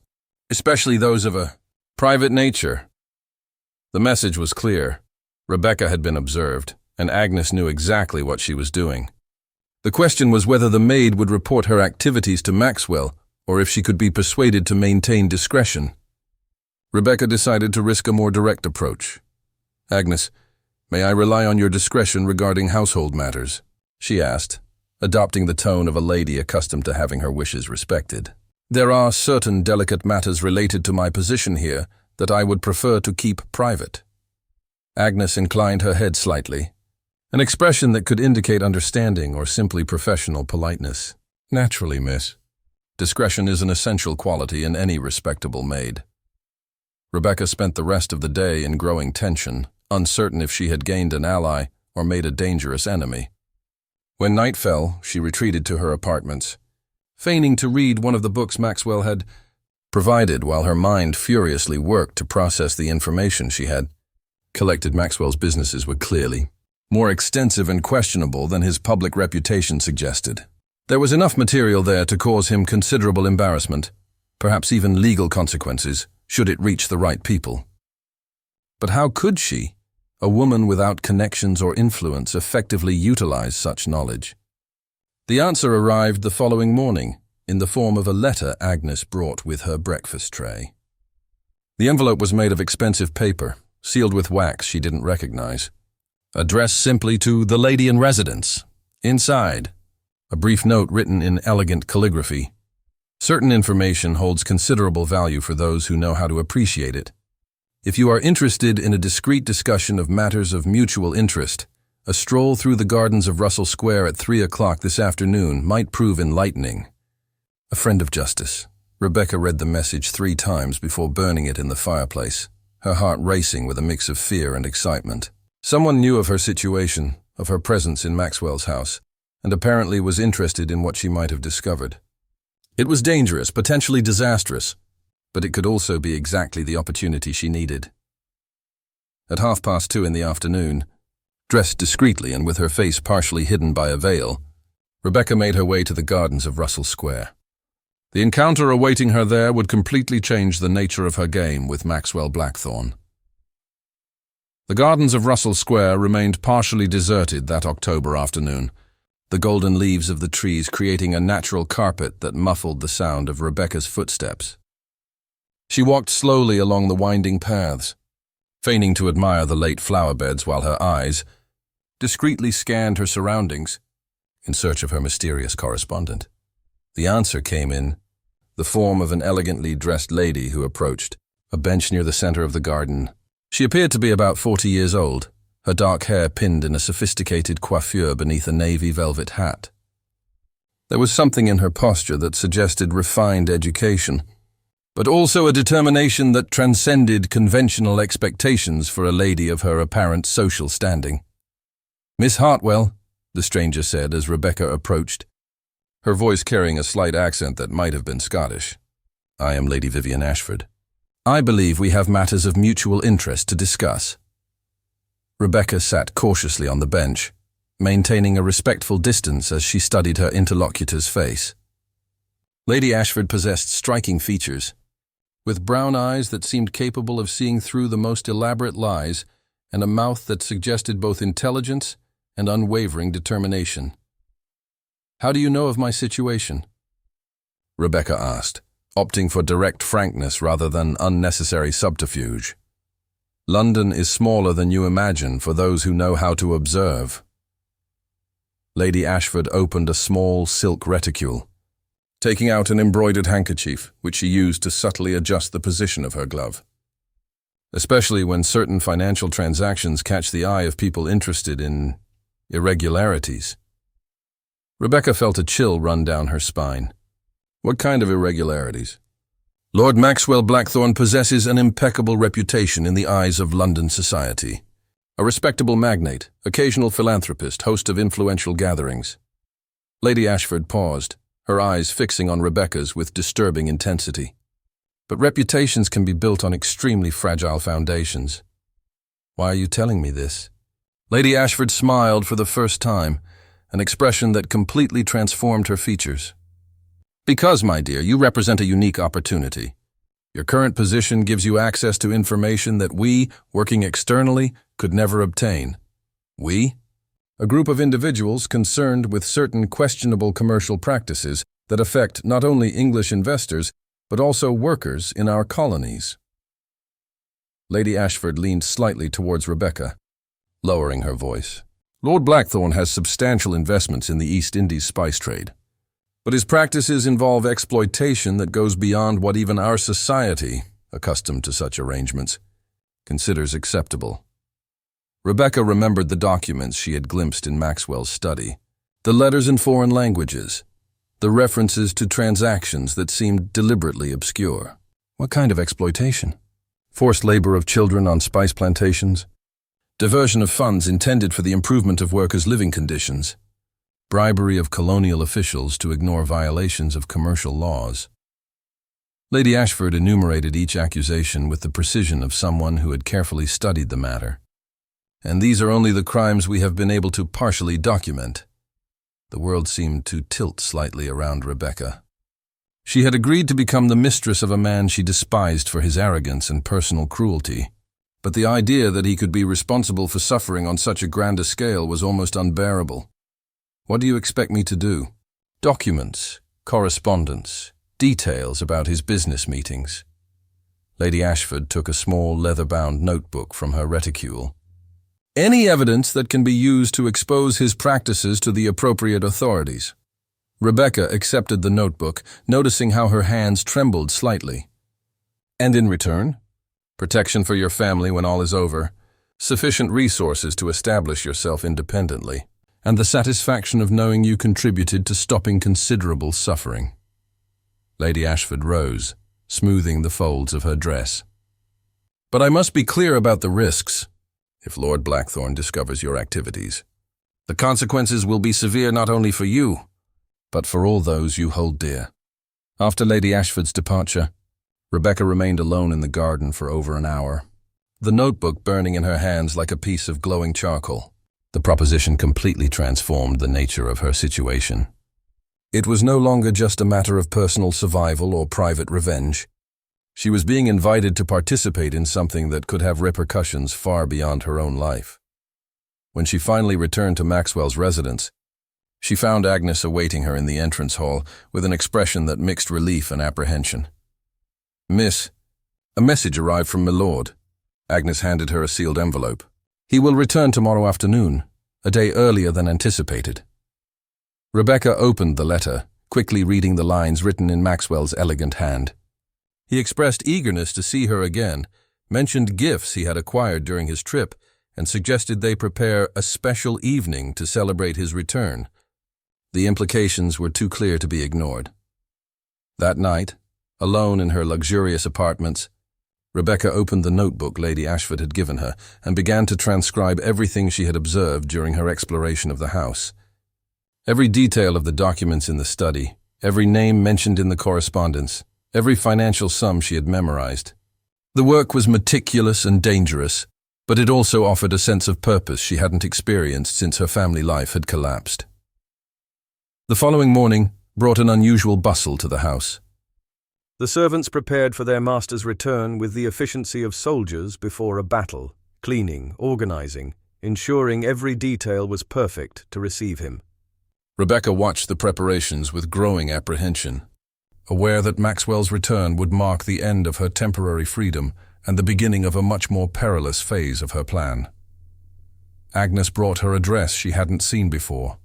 especially those of a private nature. The message was clear. Rebecca had been observed, and Agnes knew exactly what she was doing. The question was whether the maid would report her activities to Maxwell, or if she could be persuaded to maintain discretion. Rebecca decided to risk a more direct approach. "Agnes, may I rely on your discretion regarding household matters?" she asked, adopting the tone of a lady accustomed to having her wishes respected. "There are certain delicate matters related to my position here that I would prefer to keep private." Agnes inclined her head slightly, an expression that could indicate understanding or simply professional politeness. "Naturally, miss. Discretion is an essential quality in any respectable maid." Rebecca spent the rest of the day in growing tension, uncertain if she had gained an ally or made a dangerous enemy. When night fell, she retreated to her apartments, feigning to read one of the books Maxwell had provided while her mind furiously worked to process the information she had collected. Maxwell's businesses were clearly more extensive and questionable than his public reputation suggested. There was enough material there to cause him considerable embarrassment, perhaps even legal consequences, should it reach the right people. But how could she, a woman without connections or influence, effectively utilize such knowledge? The answer arrived the following morning, in the form of a letter Agnes brought with her breakfast tray. The envelope was made of expensive paper, sealed with wax she didn't recognize. Addressed simply to the lady in residence. Inside, a brief note written in elegant calligraphy. Certain information holds considerable value for those who know how to appreciate it. If you are interested in a discreet discussion of matters of mutual interest, a stroll through the gardens of Russell Square at 3 o'clock this afternoon might prove enlightening. A friend of justice. Rebecca read the message 3 times before burning it in the fireplace, her heart racing with a mix of fear and excitement. Someone knew of her situation, of her presence in Maxwell's house, and apparently was interested in what she might have discovered. It was dangerous, potentially disastrous, but it could also be exactly the opportunity she needed. At 2:30 in the afternoon, dressed discreetly and with her face partially hidden by a veil, Rebecca made her way to the gardens of Russell Square. The encounter awaiting her there would completely change the nature of her game with Maxwell Blackthorne. The gardens of Russell Square remained partially deserted that October afternoon, the golden leaves of the trees creating a natural carpet that muffled the sound of Rebecca's footsteps. She walked slowly along the winding paths, feigning to admire the late flower beds while her eyes discreetly scanned her surroundings in search of her mysterious correspondent. The answer came in the form of an elegantly dressed lady who approached a bench near the center of the garden. She appeared to be about 40 years old, her dark hair pinned in a sophisticated coiffure beneath a navy velvet hat. There was something in her posture that suggested refined education, but also a determination that transcended conventional expectations for a lady of her apparent social standing. "Miss Hartwell," the stranger said as Rebecca approached, her voice carrying a slight accent that might have been Scottish. "I am Lady Vivian Ashford. I believe we have matters of mutual interest to discuss." Rebecca sat cautiously on the bench, maintaining a respectful distance as she studied her interlocutor's face. Lady Ashford possessed striking features, with brown eyes that seemed capable of seeing through the most elaborate lies and a mouth that suggested both intelligence and unwavering determination. "How do you know of my situation?" Rebecca asked, opting for direct frankness rather than unnecessary subterfuge. "London is smaller than you imagine for those who know how to observe." Lady Ashford opened a small silk reticule, taking out an embroidered handkerchief, which she used to subtly adjust the position of her glove. Especially when certain financial transactions catch the eye of people interested in irregularities. Rebecca felt a chill run down her spine. "What kind of irregularities?" "Lord Maxwell Blackthorne possesses an impeccable reputation in the eyes of London society. A respectable magnate, occasional philanthropist, host of influential gatherings." Lady Ashford paused, her eyes fixing on Rebecca's with disturbing intensity. "But reputations can be built on extremely fragile foundations." "Why are you telling me this?" Lady Ashford smiled for the first time, an expression that completely transformed her features. Because, my dear, you represent a unique opportunity. Your current position gives you access to information that we, working externally, could never obtain. We? A group of individuals concerned with certain questionable commercial practices that affect not only English investors, but also workers in our colonies. Lady Ashford leaned slightly towards Rebecca, lowering her voice. Lord Blackthorne has substantial investments in the East Indies spice trade, but his practices involve exploitation that goes beyond what even our society, accustomed to such arrangements, considers acceptable. Rebecca remembered the documents she had glimpsed in Maxwell's study, the letters in foreign languages, the references to transactions that seemed deliberately obscure. What kind of exploitation? Forced labor of children on spice plantations? Diversion of funds intended for the improvement of workers' living conditions? Bribery of colonial officials to ignore violations of commercial laws? Lady Ashford enumerated each accusation with the precision of someone who had carefully studied the matter. And these are only the crimes we have been able to partially document. The world seemed to tilt slightly around Rebecca. She had agreed to become the mistress of a man she despised for his arrogance and personal cruelty, but the idea that he could be responsible for suffering on such a grand a scale was almost unbearable. What do you expect me to do? Documents, correspondence, details about his business meetings. Lady Ashford took a small leather-bound notebook from her reticule. Any evidence that can be used to expose his practices to the appropriate authorities. Rebecca accepted the notebook, noticing how her hands trembled slightly. And in return? Protection for your family when all is over, sufficient resources to establish yourself independently, and the satisfaction of knowing you contributed to stopping considerable suffering. Lady Ashford rose, smoothing the folds of her dress. But I must be clear about the risks. If Lord Blackthorne discovers your activities, the consequences will be severe not only for you, but for all those you hold dear. After Lady Ashford's departure, Rebecca remained alone in the garden for over an hour, the notebook burning in her hands like a piece of glowing charcoal. The proposition completely transformed the nature of her situation. It was no longer just a matter of personal survival or private revenge. She was being invited to participate in something that could have repercussions far beyond her own life. When she finally returned to Maxwell's residence, she found Agnes awaiting her in the entrance hall with an expression that mixed relief and apprehension. "Miss, a message arrived from Milord." Agnes handed her a sealed envelope. "He will return tomorrow afternoon, a day earlier than anticipated." Rebecca opened the letter, quickly reading the lines written in Maxwell's elegant hand. He expressed eagerness to see her again, mentioned gifts he had acquired during his trip, and suggested they prepare a special evening to celebrate his return. The implications were too clear to be ignored. That night, alone in her luxurious apartments, Rebecca opened the notebook Lady Ashford had given her and began to transcribe everything she had observed during her exploration of the house. Every detail of the documents in the study, every name mentioned in the correspondence, every financial sum she had memorized. The work was meticulous and dangerous, but it also offered a sense of purpose she hadn't experienced since her family life had collapsed. The following morning brought an unusual bustle to the house. The servants prepared for their master's return with the efficiency of soldiers before a battle, cleaning, organizing, ensuring every detail was perfect to receive him. Rebecca watched the preparations with growing apprehension, aware that Maxwell's return would mark the end of her temporary freedom and the beginning of a much more perilous phase of her plan. Agnes brought her a dress she hadn't seen before,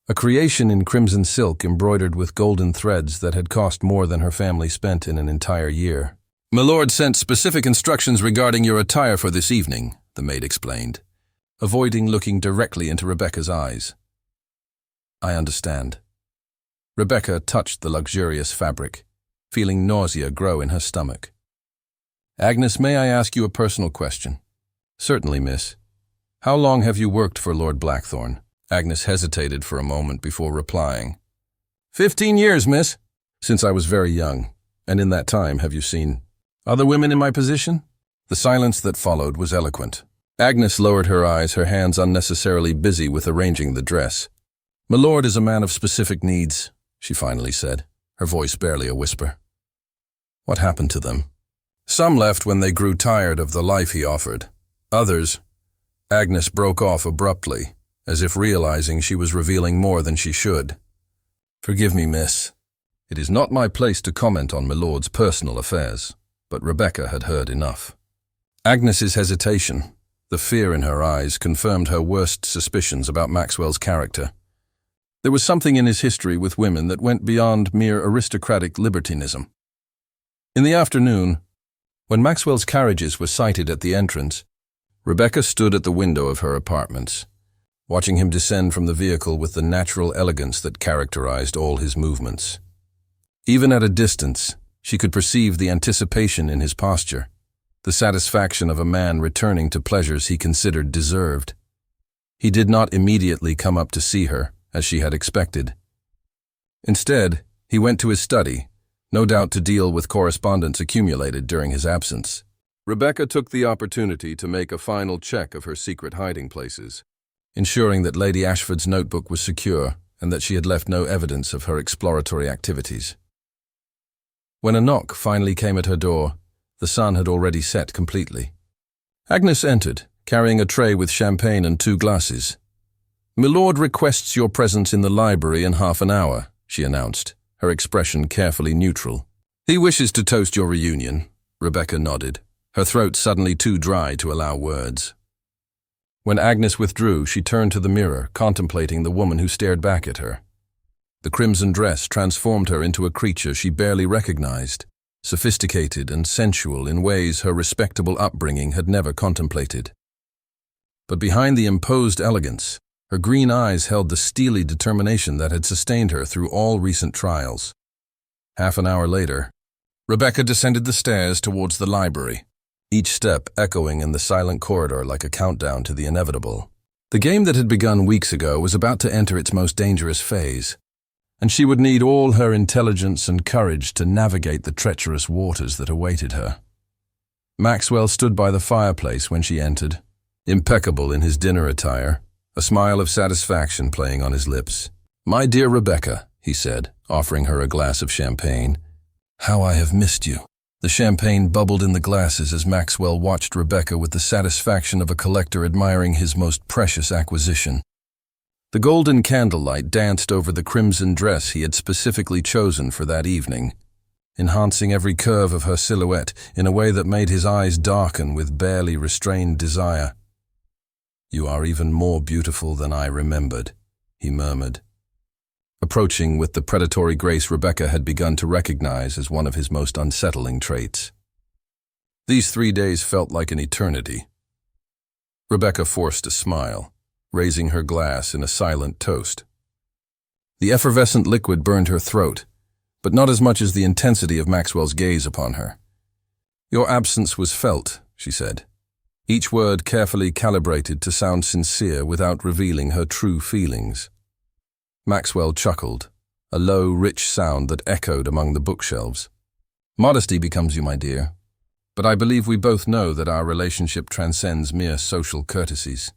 a creation in crimson silk embroidered with golden threads that had cost more than her family spent in an entire year. "Milord sent specific instructions regarding your attire for this evening," the maid explained, avoiding looking directly into Rebecca's eyes. "I understand." Rebecca touched the luxurious fabric, feeling nausea grow in her stomach. "Agnes, may I ask you a personal question?" "Certainly, miss." "How long have you worked for Lord Blackthorne?" Agnes hesitated for a moment before replying. 15 years, miss. Since I was very young. And in that time, have you seen other women in my position?" The silence that followed was eloquent. Agnes lowered her eyes, her hands unnecessarily busy with arranging the dress. "My lord is a man of specific needs," she finally said, her voice barely a whisper. "What happened to them?" "Some left when they grew tired of the life he offered. Others—" Agnes broke off abruptly, as if realizing she was revealing more than she should. "Forgive me, miss. It is not my place to comment on my lord's personal affairs," but Rebecca had heard enough. Agnes's hesitation, the fear in her eyes, confirmed her worst suspicions about Maxwell's character. There was something in his history with women that went beyond mere aristocratic libertinism. In the afternoon, when Maxwell's carriages were sighted at the entrance, Rebecca stood at the window of her apartments, watching him descend from the vehicle with the natural elegance that characterized all his movements. Even at a distance, she could perceive the anticipation in his posture, the satisfaction of a man returning to pleasures he considered deserved. He did not immediately come up to see her, as she had expected. Instead, he went to his study, no doubt to deal with correspondence accumulated during his absence. Rebecca took the opportunity to make a final check of her secret hiding places, ensuring that Lady Ashford's notebook was secure and that she had left no evidence of her exploratory activities. When a knock finally came at her door, the sun had already set completely. Agnes entered, carrying a tray with champagne and 2 glasses. "My lord requests your presence in the library in half an hour," she announced, her expression carefully neutral. "He wishes to toast your reunion," Rebecca nodded, her throat suddenly too dry to allow words. When Agnes withdrew, she turned to the mirror, contemplating the woman who stared back at her. The crimson dress transformed her into a creature she barely recognized, sophisticated and sensual in ways her respectable upbringing had never contemplated. But behind the imposed elegance, her green eyes held the steely determination that had sustained her through all recent trials. Half an hour later, Rebecca descended the stairs towards the library, each step echoing in the silent corridor like a countdown to the inevitable. The game that had begun weeks ago was about to enter its most dangerous phase, and she would need all her intelligence and courage to navigate the treacherous waters that awaited her. Maxwell stood by the fireplace when she entered, impeccable in his dinner attire, a smile of satisfaction playing on his lips. "My dear Rebecca," he said, offering her a glass of champagne, "how I have missed you." The champagne bubbled in the glasses as Maxwell watched Rebecca with the satisfaction of a collector admiring his most precious acquisition. The golden candlelight danced over the crimson dress he had specifically chosen for that evening, enhancing every curve of her silhouette in a way that made his eyes darken with barely restrained desire. "You are even more beautiful than I remembered," he murmured, approaching with the predatory grace Rebecca had begun to recognize as one of his most unsettling traits. These 3 days felt like an eternity. Rebecca forced a smile, raising her glass in a silent toast. The effervescent liquid burned her throat, but not as much as the intensity of Maxwell's gaze upon her. "Your absence was felt," she said, each word carefully calibrated to sound sincere without revealing her true feelings. Maxwell chuckled, a low, rich sound that echoed among the bookshelves. "Modesty becomes you, my dear, but I believe we both know that our relationship transcends mere social courtesies."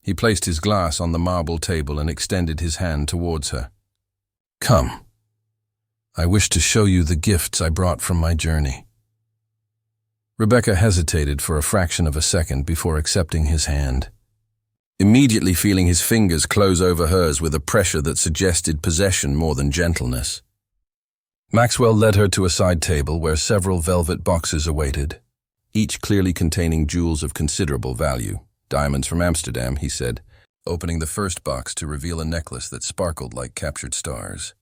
He placed his glass on the marble table and extended his hand towards her. "Come. I wish to show you the gifts I brought from my journey." Rebecca hesitated for a fraction of a second before accepting his hand, immediately feeling his fingers close over hers with a pressure that suggested possession more than gentleness. Maxwell led her to a side table where several velvet boxes awaited, each clearly containing jewels of considerable value. "Diamonds from Amsterdam," he said, opening the first box to reveal a necklace that sparkled like captured stars.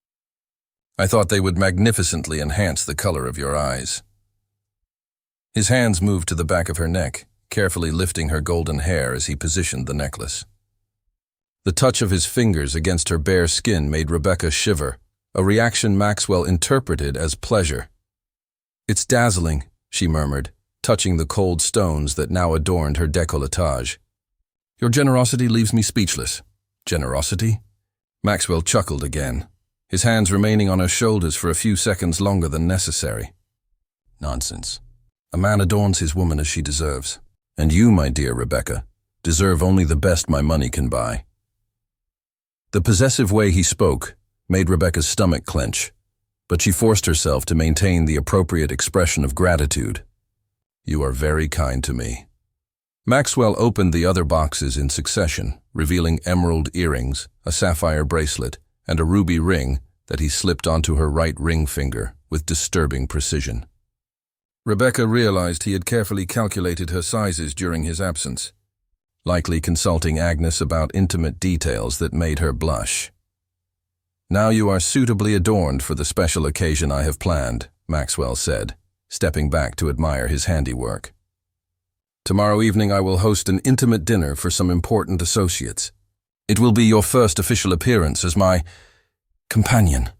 "I thought they would magnificently enhance the color of your eyes." His hands moved to the back of her neck, carefully lifting her golden hair as he positioned the necklace. The touch of his fingers against her bare skin made Rebecca shiver, a reaction Maxwell interpreted as pleasure. "It's dazzling," she murmured, touching the cold stones that now adorned her décolletage. "Your generosity leaves me speechless." "Generosity?" Maxwell chuckled again, his hands remaining on her shoulders for a few seconds longer than necessary. "Nonsense. A man adorns his woman as she deserves, And you, my dear Rebecca, deserve only the best my money can buy." The possessive way he spoke made Rebecca's stomach clench, but she forced herself to maintain the appropriate expression of gratitude. "You are very kind to me." Maxwell opened the other boxes in succession, revealing emerald earrings, a sapphire bracelet, and a ruby ring that he slipped onto her right ring finger with disturbing precision. Rebecca realized he had carefully calculated her sizes during his absence, likely consulting Agnes about intimate details that made her blush. "Now you are suitably adorned for the special occasion I have planned," Maxwell said, stepping back to admire his handiwork. "Tomorrow evening I will host an intimate dinner for some important associates. It will be your first official appearance as my companion."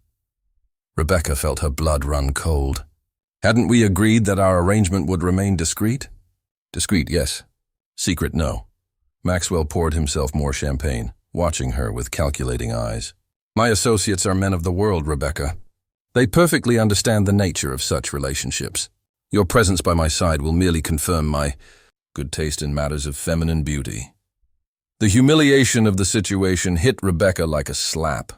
Rebecca felt her blood run cold. Hadn't we agreed that our arrangement would remain discreet? Discreet, yes. Secret, no. Maxwell poured himself more champagne, watching her with calculating eyes. "My associates are men of the world, Rebecca. They perfectly understand the nature of such relationships. Your presence by my side will merely confirm my good taste in matters of feminine beauty." The humiliation of the situation hit Rebecca like a slap.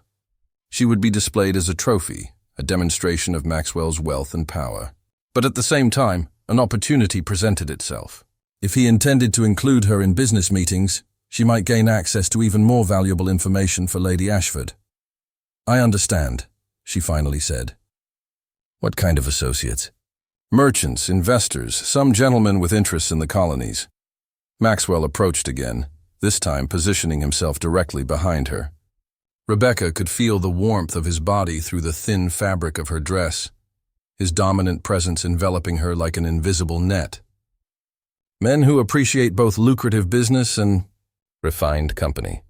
She would be displayed as a trophy, a demonstration of Maxwell's wealth and power. But at the same time, an opportunity presented itself. If he intended to include her in business meetings, she might gain access to even more valuable information for Lady Ashford. "I understand," she finally said. "What kind of associates?" "Merchants, investors, some gentlemen with interests in the colonies." Maxwell approached again, this time positioning himself directly behind her. Rebecca could feel the warmth of his body through the thin fabric of her dress, his dominant presence enveloping her like an invisible net. Men who appreciate both lucrative business and refined company.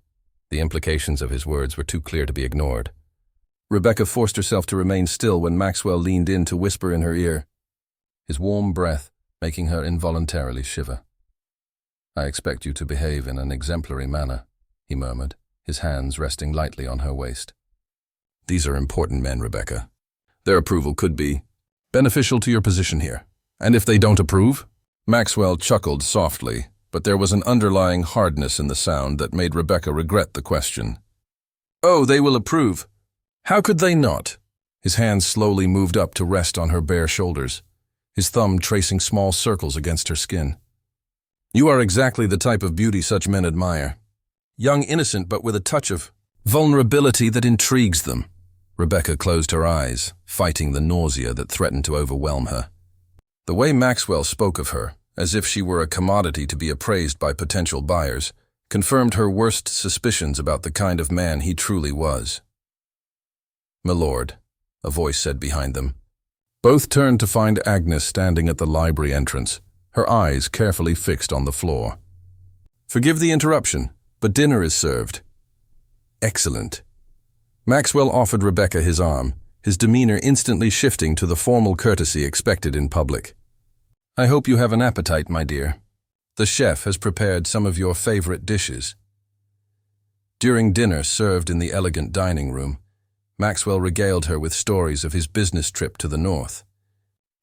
The implications of his words were too clear to be ignored. Rebecca forced herself to remain still when Maxwell leaned in to whisper in her ear, his warm breath making her involuntarily shiver. "I expect you to behave in an exemplary manner," he murmured, his hands resting lightly on her waist. "These are important men, Rebecca. Their approval could be beneficial to your position here. And if they don't approve?" Maxwell chuckled softly, but there was an underlying hardness in the sound that made Rebecca regret the question. "Oh, they will approve. How could they not?" His hands slowly moved up to rest on her bare shoulders, his thumb tracing small circles against her skin. "You are exactly the type of beauty such men admire. Young, innocent, but with a touch of vulnerability that intrigues them." Rebecca closed her eyes, fighting the nausea that threatened to overwhelm her. The way Maxwell spoke of her, as if she were a commodity to be appraised by potential buyers, confirmed her worst suspicions about the kind of man he truly was. "My lord," a voice said behind them. Both turned to find Agnes standing at the library entrance, her eyes carefully fixed on the floor. "Forgive the interruption, but dinner is served." "Excellent." Maxwell offered Rebecca his arm, his demeanor instantly shifting to the formal courtesy expected in public. "I hope you have an appetite, my dear. The chef has prepared some of your favorite dishes." During dinner served in the elegant dining room, Maxwell regaled her with stories of his business trip to the north.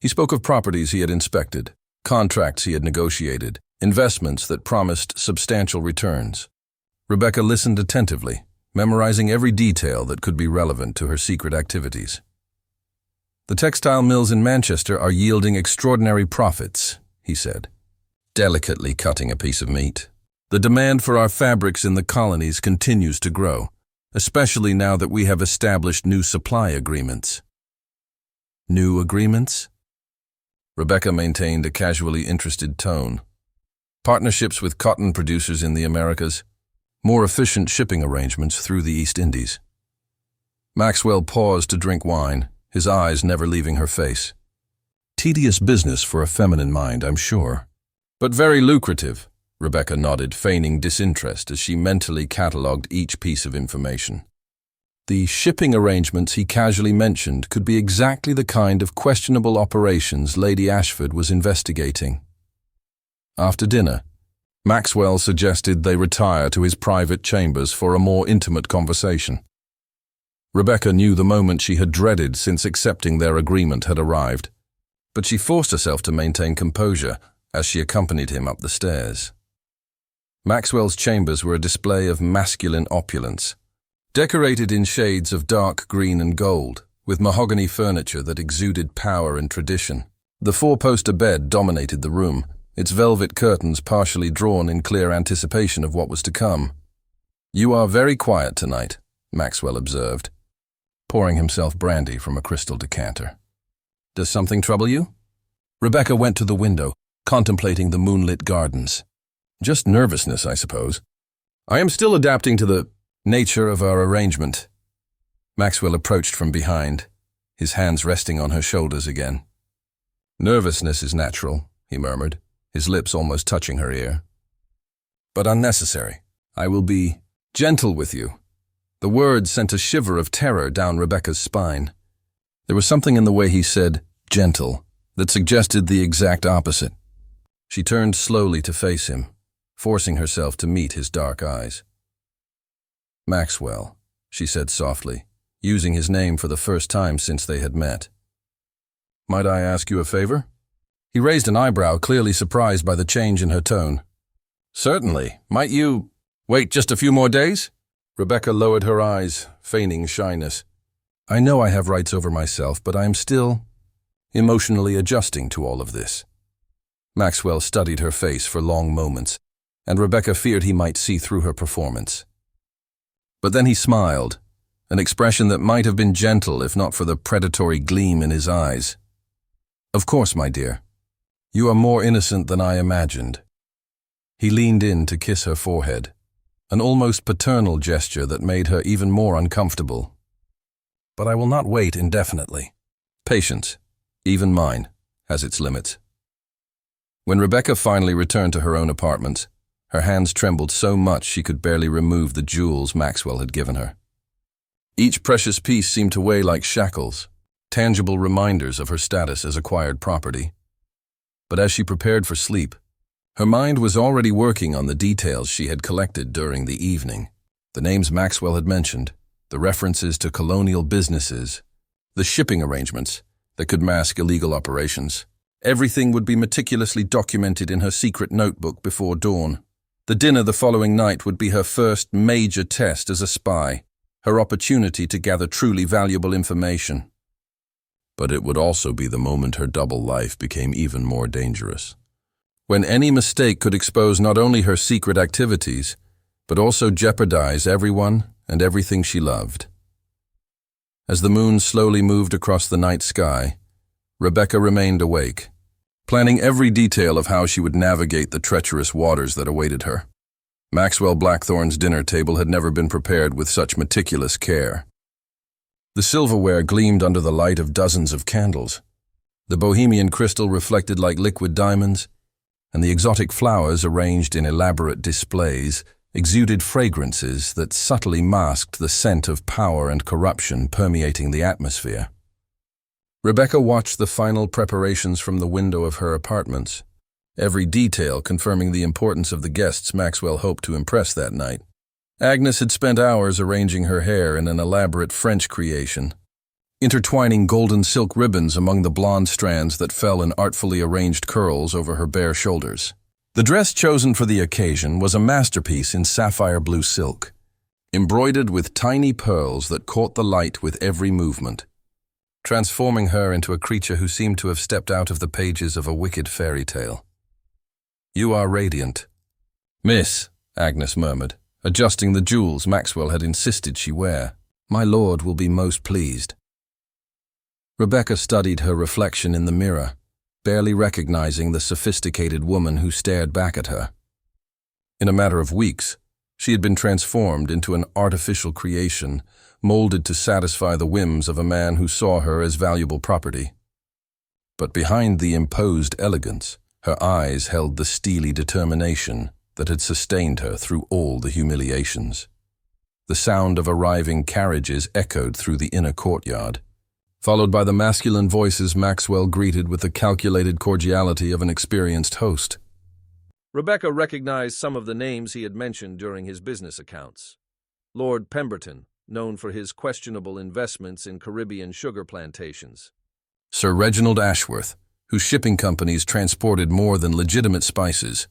He spoke of properties he had inspected, contracts he had negotiated, investments that promised substantial returns. Rebecca listened attentively, memorizing every detail that could be relevant to her secret activities. "The textile mills in Manchester are yielding extraordinary profits," he said, delicately cutting a piece of meat. "The demand for our fabrics in the colonies continues to grow, especially now that we have established new supply agreements." "New agreements?" Rebecca maintained a casually interested tone. "Partnerships with cotton producers in the Americas, more efficient shipping arrangements through the East Indies." Maxwell paused to drink wine, his eyes never leaving her face. "Tedious business for a feminine mind, I'm sure." "But very lucrative," Rebecca nodded, feigning disinterest as she mentally catalogued each piece of information. The shipping arrangements he casually mentioned could be exactly the kind of questionable operations Lady Ashford was investigating. After dinner, Maxwell suggested they retire to his private chambers for a more intimate conversation. Rebecca knew the moment she had dreaded since accepting their agreement had arrived, but she forced herself to maintain composure, as she accompanied him up the stairs. Maxwell's chambers were a display of masculine opulence, decorated in shades of dark green and gold, with mahogany furniture that exuded power and tradition. The four-poster bed dominated the room, its velvet curtains partially drawn in clear anticipation of what was to come. "You are very quiet tonight," Maxwell observed, pouring himself brandy from a crystal decanter. "Does something trouble you?" Rebecca went to the window, contemplating the moonlit gardens. "Just nervousness, I suppose. I am still adapting to the nature of our arrangement." Maxwell approached from behind, his hands resting on her shoulders again. "Nervousness is natural," he murmured, his lips almost touching her ear. "But unnecessary. I will be gentle with you." The words sent a shiver of terror down Rebecca's spine. There was something in the way he said gentle that suggested the exact opposite. She turned slowly to face him, forcing herself to meet his dark eyes. "Maxwell," she said softly, using his name for the first time since they had met. "Might I ask you a favor?" He raised an eyebrow, clearly surprised by the change in her tone. "Certainly. Might you wait just a few more days?" Rebecca lowered her eyes, feigning shyness. "I know I have rights over myself, but I am still emotionally adjusting to all of this." Maxwell studied her face for long moments, and Rebecca feared he might see through her performance. But then he smiled, an expression that might have been gentle if not for the predatory gleam in his eyes. "Of course, my dear. You are more innocent than I imagined." He leaned in to kiss her forehead, an almost paternal gesture that made her even more uncomfortable. "But I will not wait indefinitely. Patience, even mine, has its limits." When Rebecca finally returned to her own apartment, her hands trembled so much she could barely remove the jewels Maxwell had given her. Each precious piece seemed to weigh like shackles, tangible reminders of her status as acquired property. But as she prepared for sleep, her mind was already working on the details she had collected during the evening. The names Maxwell had mentioned, the references to colonial businesses, the shipping arrangements that could mask illegal operations. Everything would be meticulously documented in her secret notebook before dawn. The dinner the following night would be her first major test as a spy, her opportunity to gather truly valuable information. But it would also be the moment her double life became even more dangerous, when any mistake could expose not only her secret activities, but also jeopardize everyone and everything she loved. As the moon slowly moved across the night sky, Rebecca remained awake, planning every detail of how she would navigate the treacherous waters that awaited her. Maxwell Blackthorn's dinner table had never been prepared with such meticulous care. The silverware gleamed under the light of dozens of candles. The bohemian crystal reflected like liquid diamonds, and the exotic flowers arranged in elaborate displays exuded fragrances that subtly masked the scent of power and corruption permeating the atmosphere. Rebecca watched the final preparations from the window of her apartments, every detail confirming the importance of the guests Maxwell hoped to impress that night. Agnes had spent hours arranging her hair in an elaborate French creation, intertwining golden silk ribbons among the blonde strands that fell in artfully arranged curls over her bare shoulders. The dress chosen for the occasion was a masterpiece in sapphire blue silk, embroidered with tiny pearls that caught the light with every movement, transforming her into a creature who seemed to have stepped out of the pages of a wicked fairy tale. "You are radiant." "Miss," Agnes murmured, adjusting the jewels Maxwell had insisted she wear. "My lord will be most pleased." Rebecca studied her reflection in the mirror, barely recognizing the sophisticated woman who stared back at her. In a matter of weeks, she had been transformed into an artificial creation, molded to satisfy the whims of a man who saw her as valuable property. But behind the imposed elegance, her eyes held the steely determination that had sustained her through all the humiliations. The sound of arriving carriages echoed through the inner courtyard, followed by the masculine voices Maxwell greeted with the calculated cordiality of an experienced host. Rebecca recognized some of the names he had mentioned during his business accounts. Lord Pemberton, known for his questionable investments in Caribbean sugar plantations. Sir Reginald Ashworth, whose shipping companies transported more than legitimate spices,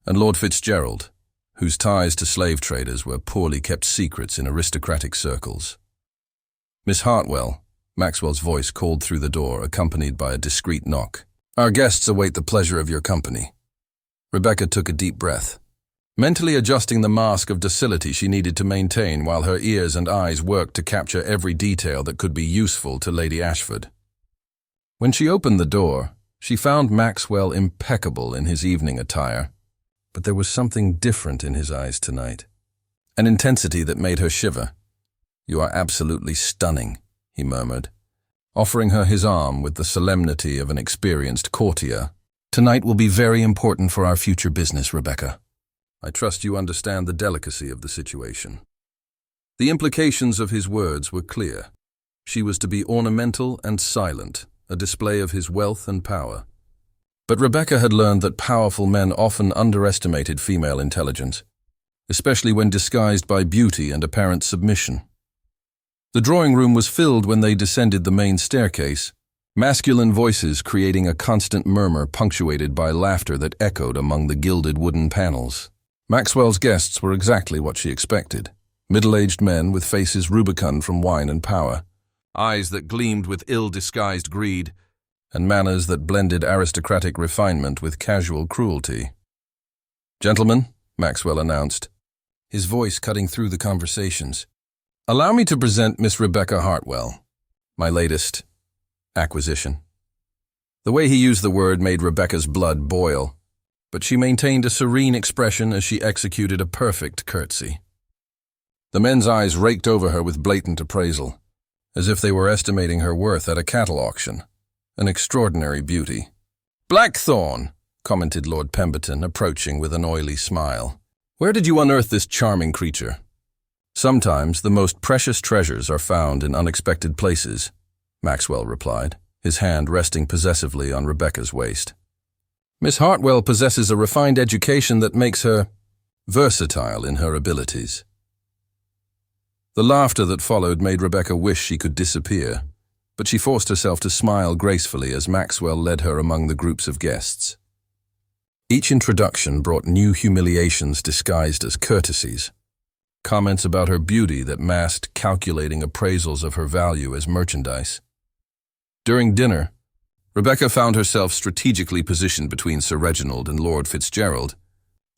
and Lord Fitzgerald, whose ties to slave traders were poorly kept secrets in aristocratic circles. "Miss Hartwell," Maxwell's voice called through the door, accompanied by a discreet knock. "Our guests await the pleasure of your company." Rebecca took a deep breath, mentally adjusting the mask of docility she needed to maintain while her ears and eyes worked to capture every detail that could be useful to Lady Ashford. When she opened the door, she found Maxwell impeccable in his evening attire, but there was something different in his eyes tonight, an intensity that made her shiver. "You are absolutely stunning," he murmured, offering her his arm with the solemnity of an experienced courtier. "Tonight will be very important for our future business, Rebecca. I trust you understand the delicacy of the situation." The implications of his words were clear. She was to be ornamental and silent, a display of his wealth and power. But Rebecca had learned that powerful men often underestimated female intelligence, especially when disguised by beauty and apparent submission. The drawing room was filled when they descended the main staircase, masculine voices creating a constant murmur punctuated by laughter that echoed among the gilded wooden panels. Maxwell's guests were exactly what she expected, middle-aged men with faces rubicund from wine and power, eyes that gleamed with ill-disguised greed, and manners that blended aristocratic refinement with casual cruelty. "Gentlemen," Maxwell announced, his voice cutting through the conversations, "allow me to present Miss Rebecca Hartwell, my latest acquisition." The way he used the word made Rebecca's blood boil, but she maintained a serene expression as she executed a perfect curtsy. The men's eyes raked over her with blatant appraisal, as if they were estimating her worth at a cattle auction. An extraordinary beauty. "Blackthorn," commented Lord Pemberton, approaching with an oily smile. "Where did you unearth this charming creature?" "Sometimes the most precious treasures are found in unexpected places," Maxwell replied, his hand resting possessively on Rebecca's waist. "Miss Hartwell possesses a refined education that makes her versatile in her abilities." The laughter that followed made Rebecca wish she could disappear, but she forced herself to smile gracefully as Maxwell led her among the groups of guests. Each introduction brought new humiliations disguised as courtesies, comments about her beauty that masked calculating appraisals of her value as merchandise. During dinner, Rebecca found herself strategically positioned between Sir Reginald and Lord Fitzgerald,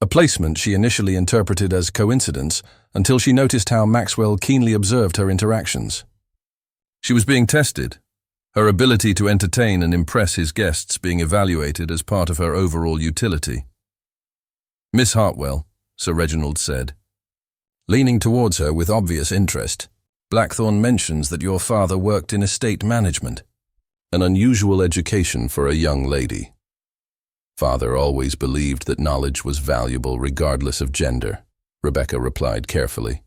a placement she initially interpreted as coincidence until she noticed how Maxwell keenly observed her interactions. She was being tested, her ability to entertain and impress his guests being evaluated as part of her overall utility. "Miss Hartwell," Sir Reginald said, leaning towards her with obvious interest, "Blackthorn mentions that your father worked in estate management. An unusual education for a young lady." "Father always believed that knowledge was valuable regardless of gender," Rebecca replied carefully.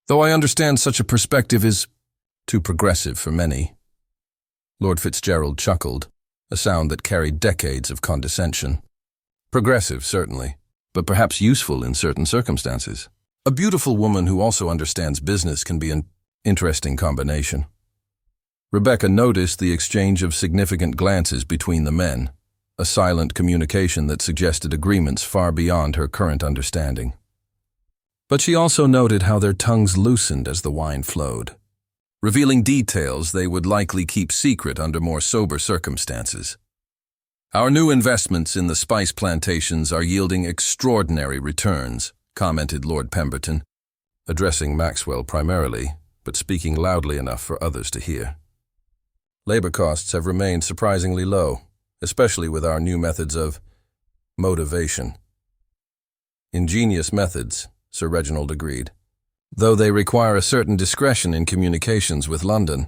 "Though I understand such a perspective is too progressive for many." Lord Fitzgerald chuckled, a sound that carried decades of condescension. "Progressive, certainly, but perhaps useful in certain circumstances. A beautiful woman who also understands business can be an interesting combination." Rebecca noticed the exchange of significant glances between the men, a silent communication that suggested agreements far beyond her current understanding. But she also noted how their tongues loosened as the wine flowed, revealing details they would likely keep secret under more sober circumstances. "Our new investments in the spice plantations are yielding extraordinary returns," commented Lord Pemberton, addressing Maxwell primarily, but speaking loudly enough for others to hear. "Labor costs have remained surprisingly low, especially with our new methods of motivation." "Ingenious methods," Sir Reginald agreed, "though they require a certain discretion in communications with London.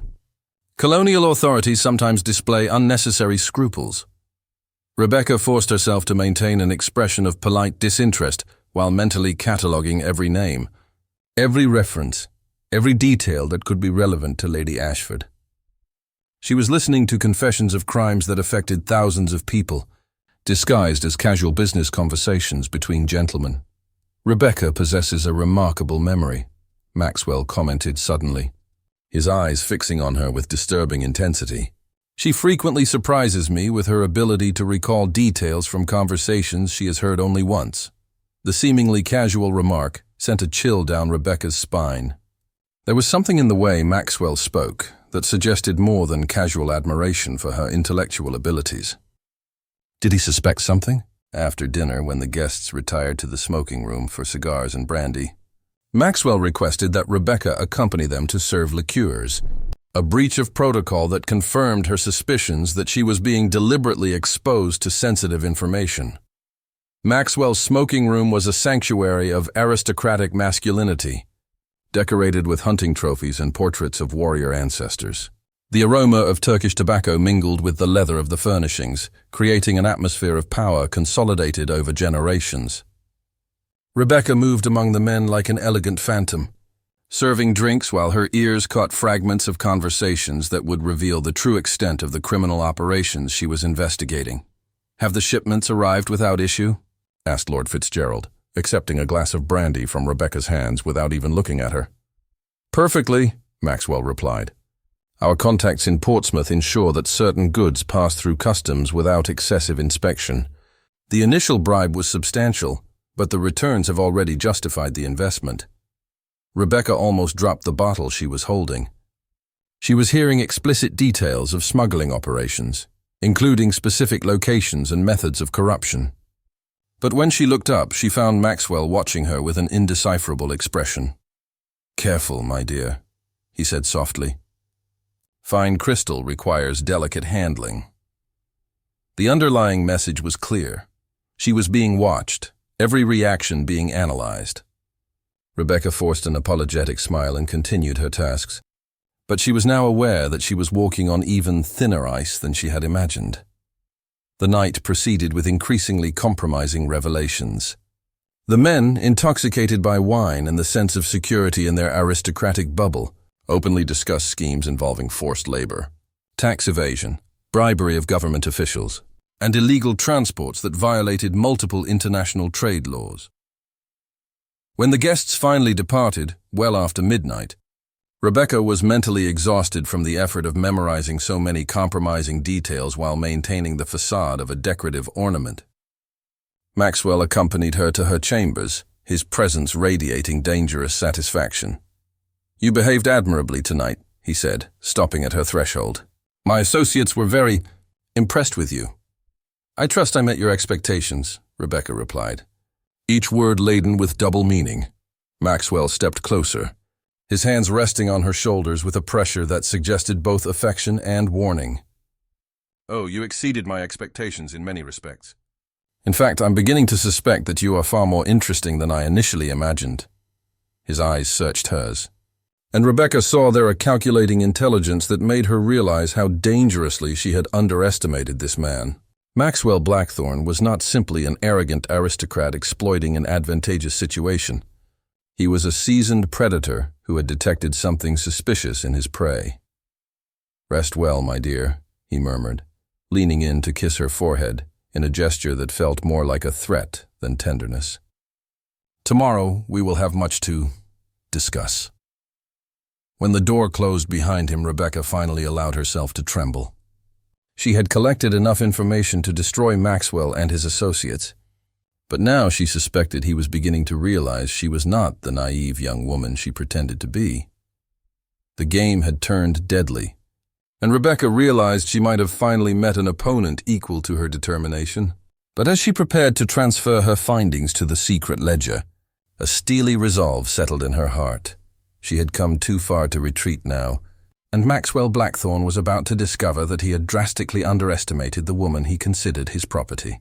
Colonial authorities sometimes display unnecessary scruples." Rebecca forced herself to maintain an expression of polite disinterest while mentally cataloguing every name, every reference, every detail that could be relevant to Lady Ashford. She was listening to confessions of crimes that affected thousands of people, disguised as casual business conversations between gentlemen. "Rebecca possesses a remarkable memory," Maxwell commented suddenly, his eyes fixing on her with disturbing intensity. She frequently surprises me with her ability to recall details from conversations she has heard only once. The seemingly casual remark sent a chill down Rebecca's spine. There was something in the way Maxwell spoke that suggested more than casual admiration for her intellectual abilities. Did he suspect something? After dinner, when the guests retired to the smoking room for cigars and brandy, Maxwell requested that Rebecca accompany them to serve liqueurs, a breach of protocol that confirmed her suspicions that she was being deliberately exposed to sensitive information. Maxwell's smoking room was a sanctuary of aristocratic masculinity, decorated with hunting trophies and portraits of warrior ancestors. The aroma of Turkish tobacco mingled with the leather of the furnishings, creating an atmosphere of power consolidated over generations. Rebecca moved among the men like an elegant phantom, serving drinks while her ears caught fragments of conversations that would reveal the true extent of the criminal operations she was investigating. "Have the shipments arrived without issue?" asked Lord Fitzgerald, accepting a glass of brandy from Rebecca's hands without even looking at her. "Perfectly," Maxwell replied. "Our contacts in Portsmouth ensure that certain goods pass through customs without excessive inspection. The initial bribe was substantial, but the returns have already justified the investment." Rebecca almost dropped the bottle she was holding. She was hearing explicit details of smuggling operations, including specific locations and methods of corruption. But when she looked up, she found Maxwell watching her with an indecipherable expression. "Careful, my dear," he said softly. "Fine crystal requires delicate handling." The underlying message was clear. She was being watched, every reaction being analyzed. Rebecca forced an apologetic smile and continued her tasks. But she was now aware that she was walking on even thinner ice than she had imagined. The night proceeded with increasingly compromising revelations. The men, intoxicated by wine and the sense of security in their aristocratic bubble, openly discussed schemes involving forced labor, tax evasion, bribery of government officials, and illegal transports that violated multiple international trade laws. When the guests finally departed, well after midnight, Rebecca was mentally exhausted from the effort of memorizing so many compromising details while maintaining the facade of a decorative ornament. Maxwell accompanied her to her chambers, his presence radiating dangerous satisfaction. "You behaved admirably tonight," he said, stopping at her threshold. "My associates were very impressed with you." "I trust I met your expectations," Rebecca replied, each word laden with double meaning. Maxwell stepped closer, his hands resting on her shoulders with a pressure that suggested both affection and warning. "Oh, you exceeded my expectations in many respects. In fact, I'm beginning to suspect that you are far more interesting than I initially imagined." His eyes searched hers, and Rebecca saw there a calculating intelligence that made her realize how dangerously she had underestimated this man. Maxwell Blackthorne was not simply an arrogant aristocrat exploiting an advantageous situation. He was a seasoned predator who had detected something suspicious in his prey. "Rest well, my dear," he murmured, leaning in to kiss her forehead in a gesture that felt more like a threat than tenderness. "Tomorrow we will have much to discuss." When the door closed behind him, Rebecca finally allowed herself to tremble. She had collected enough information to destroy Maxwell and his associates, but now she suspected he was beginning to realize she was not the naive young woman she pretended to be. The game had turned deadly, and Rebecca realized she might have finally met an opponent equal to her determination. But as she prepared to transfer her findings to the secret ledger, a steely resolve settled in her heart. She had come too far to retreat now, and Maxwell Blackthorne was about to discover that he had drastically underestimated the woman he considered his property.